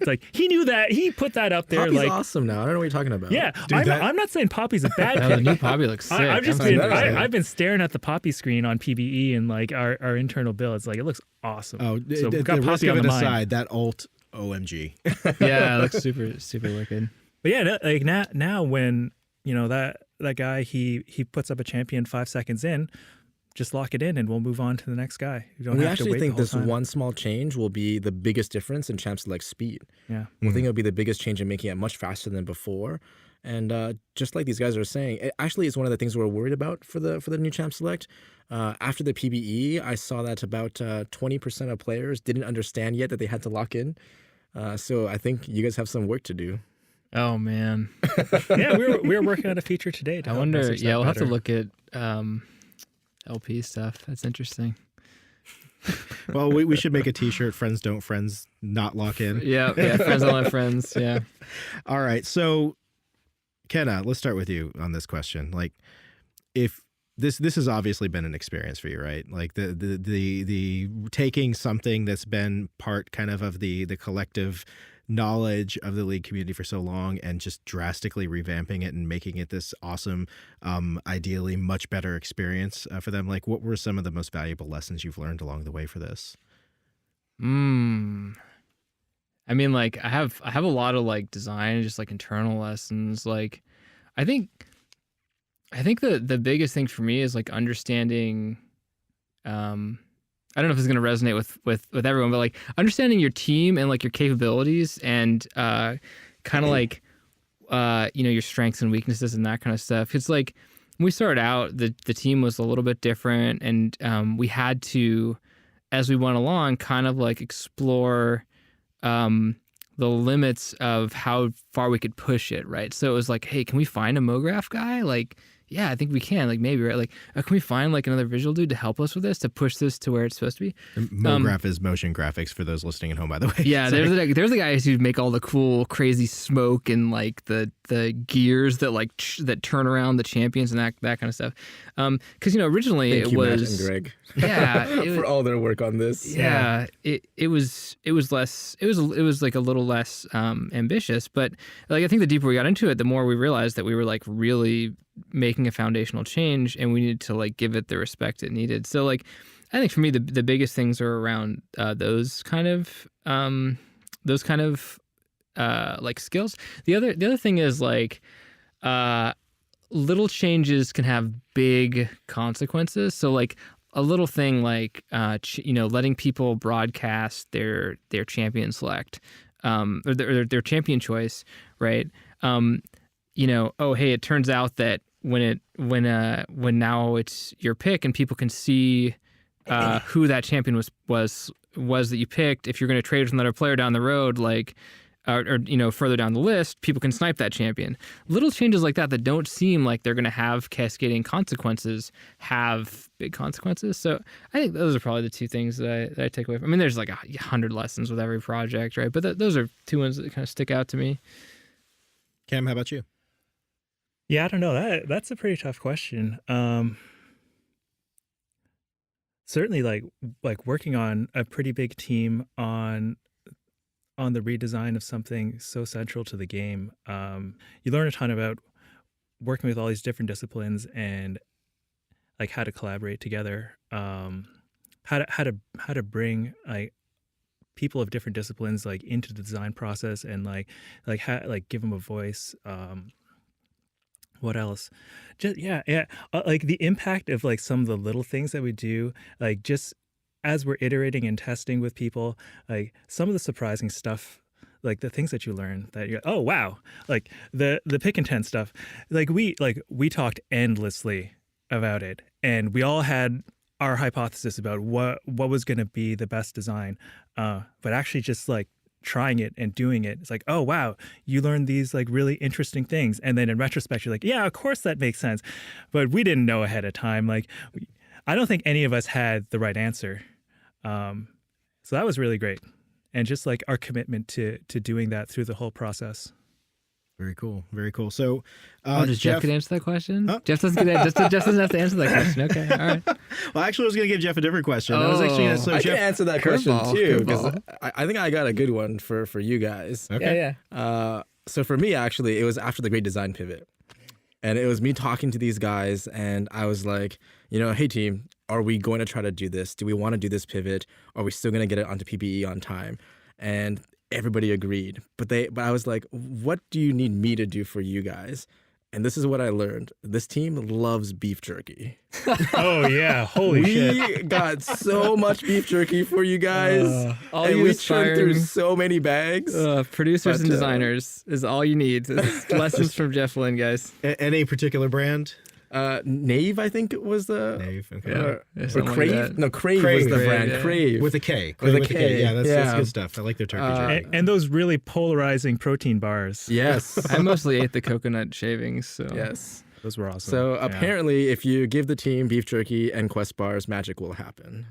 It's he knew that. He put that up there. Poppy's awesome now. I don't know what you're talking about. Yeah, Dude, I'm not saying Poppy's a bad The pick. new Poppy looks sick. I've been staring at the Poppy screen on PBE and our internal build. It looks awesome. Oh, so the we've got risk Poppy of on it the mind. aside, that ult OMG. Yeah, it looks super, super wicked. But yeah, now when that guy he puts up a champion 5 seconds in, just lock it in and we'll move on to the next guy. You don't We have to actually wait think the whole this time. one small change will be the biggest difference in Champ Select speed. Yeah. We think it'll be the biggest change in making it much faster than before. And just like these guys are saying, it actually is one of the things we're worried about for the new Champ Select. After the PBE, I saw that about 20% of players didn't understand yet that they had to lock in. So I think you guys have some work to do. Oh, man. Yeah, we were working on a feature today. To I help wonder, message that we'll have to better. look at LP stuff. That's interesting. Well, we should make a T-shirt. Friends don't friends not lock in. Yeah, friends don't let friends. Yeah. All right. So, Kenna, let's start with you on this question. If this has obviously been an experience for you, right? The taking something that's been part kind of the collective knowledge of the League community for so long and just drastically revamping it and making it this awesome, ideally much better experience for them? Like, what were some of the most valuable lessons you've learned along the way for this? I mean, like I have a lot of like design, just like internal lessons. Like, I think the biggest thing for me is like understanding. I don't know if it's gonna resonate with everyone, but like understanding your team and like your capabilities and kind of like your strengths and weaknesses and that kind of stuff. It's like when we started out, the team was a little bit different, and we had to, as we went along, kind of like explore the limits of how far we could push it, right? So it was like, hey, can we find a MoGraph guy? Like, yeah, I think we can. Like, maybe, right? Like, can we find like another visual dude to help us with this, to push this to where it's supposed to be? MoGraph is motion graphics for those listening at home, by the way. Yeah, there's the guys who make all the cool, crazy smoke and like the gears that like that turn around the champions and that kind of stuff. Because originally Thank it you, was Matt and Greg. Yeah, for all their work on this. Yeah, it was less. It was like a little less ambitious, but like I think the deeper we got into it, the more we realized that we were like really making a foundational change, and we needed to like give it the respect it needed. So like, I think for me the biggest things are around those kind of like skills. The other thing is like little changes can have big consequences. So like a little thing like letting people broadcast their champion select or their champion choice, right? Oh hey, it turns out that when now it's your pick and people can see who that champion was that you picked. If you're going to trade with another player down the road, like or further down the list, people can snipe that champion. Little changes like that don't seem like they're going to have cascading consequences have big consequences. So I think those are probably the two things that I take away from. I mean, there's like 100 lessons with every project, right? But those are two ones that kind of stick out to me. Cam, how about you? Yeah, I don't know. That's a pretty tough question. Certainly, like working on a pretty big team on the redesign of something so central to the game. You learn a ton about working with all these different disciplines and like how to collaborate together. How to bring like people of different disciplines like into the design process and like give them a voice. What else? Just like the impact of like some of the little things that we do, like just as we're iterating and testing with people, like some of the surprising stuff, like the things that you learn that you're, oh wow, like the pick and 10 stuff, like we talked endlessly about it, and we all had our hypothesis about what was going to be the best design, but actually just like trying it and doing it, it's like, oh wow, you learned these like really interesting things, and then in retrospect you're like, yeah, of course that makes sense, but we didn't know ahead of time. Like I don't think any of us had the right answer, so that was really great, and just like our commitment to doing that through the whole process. Very cool. Very cool. So, does Jeff get to answer that question? Huh? Jeff doesn't have to answer that question. Okay, all right. Well, actually, I was going to give Jeff a different question. I was actually I Jeff, can answer that question too, because I think I got a good one for you guys. Okay. Yeah. So for me, actually, it was after the Great Design Pivot, and it was me talking to these guys, and I was like, hey team, are we going to try to do this? Do we want to do this pivot? Are we still going to get it onto PPE on time? And everybody agreed, but I was like, what do you need me to do for you guys? And this is what I learned. This team loves beef jerky. Oh yeah, holy shit. We got so much beef jerky for you guys. All and you we churned through aspiring so many bags. producers But, and designers is all you need. It's lessons from Jeff Lynn, guys. Any particular brand? Nave, I think it was the Nave. Okay. or something like Crave. that. No, Crave was the Crave, brand. yeah. Crave With a K. With a With K. Yeah, that's Yeah. good stuff. I like their turkey jerky. And those really polarizing protein bars. Yes. I mostly ate the coconut shavings. So Yes. Those were awesome. So Yeah. apparently, if you give the team beef jerky and Quest bars, magic will happen.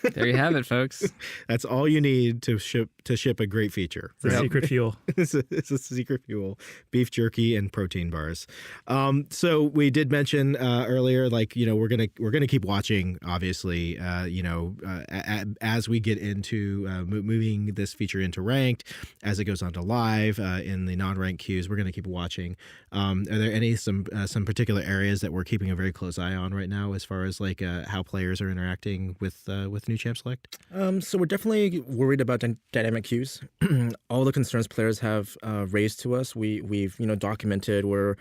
There you have it, folks. That's all you need to ship a great feature. It's a secret fuel. It's a secret fuel: beef jerky and protein bars. So we did mention earlier, like, you know, we're gonna keep watching. Obviously, as we get into moving this feature into ranked, as it goes on to live in the non-ranked queues, we're gonna keep watching. Are there some particular areas that we're keeping a very close eye on right now, as far as like how players are interacting with New Champ Select? So we're definitely worried about dynamic queues. All the concerns players have raised to us, we've documented where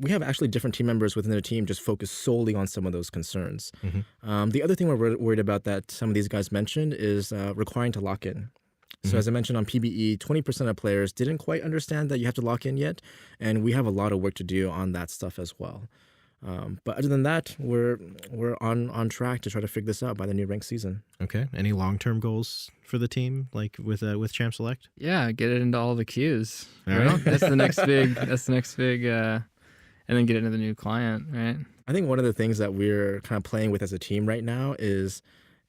we have actually different team members within the team just focus solely on some of those concerns. The other thing we're worried about that some of these guys mentioned is requiring to lock in. So as I mentioned on PBE, 20% of players didn't quite understand that you have to lock in yet, and we have a lot of work to do on that stuff as well. But other than that, we're on track to try to figure this out by the new ranked season. Okay. Any long-term goals for the team, like with Champ Select? Yeah, get it into all the queues. All Right? right. That's the next big. And then get it into the new client, right? I think one of the things that we're kind of playing with as a team right now is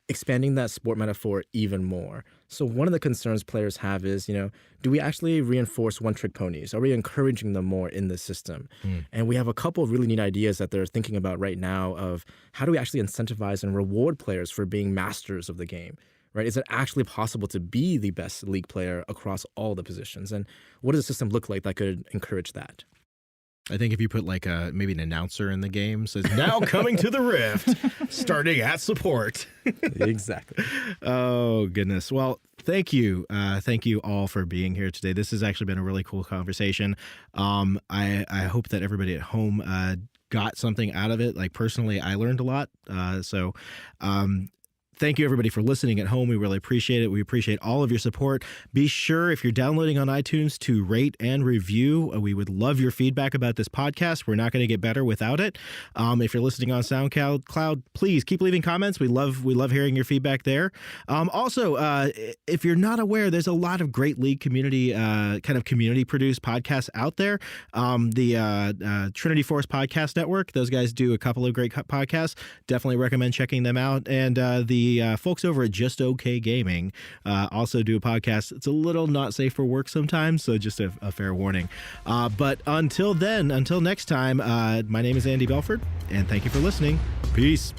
expanding that sport metaphor even more. So one of the concerns players have is, do we actually reinforce one-trick ponies? Are we encouraging them more in the system? And we have a couple of really neat ideas that they're thinking about right now of how do we actually incentivize and reward players for being masters of the game, right? Is it actually possible to be the best league player across all the positions? And what does the system look like that could encourage that? I think if you put like maybe an announcer in the game says, now coming to the Rift, starting at support. Exactly. Oh, goodness. Well, thank you. Thank you all for being here today. This has actually been a really cool conversation. I hope that everybody at home got something out of it. Like personally, I learned a lot. Thank you, everybody, for listening at home. We really appreciate it. We appreciate all of your support. Be sure, if you're downloading on iTunes, to rate and review. We would love your feedback about this podcast. We're not going to get better without it. If you're listening on SoundCloud, please keep leaving comments. We love hearing your feedback there. Also, if you're not aware, there's a lot of great League community, kind of community-produced podcasts out there. The Trinity Force Podcast Network, those guys do a couple of great podcasts. Definitely recommend checking them out. And the folks over at Just OK Gaming also do a podcast. It's a little not safe for work sometimes, so just a fair warning. But until next time, my name is Andy Belford, and thank you for listening. Peace.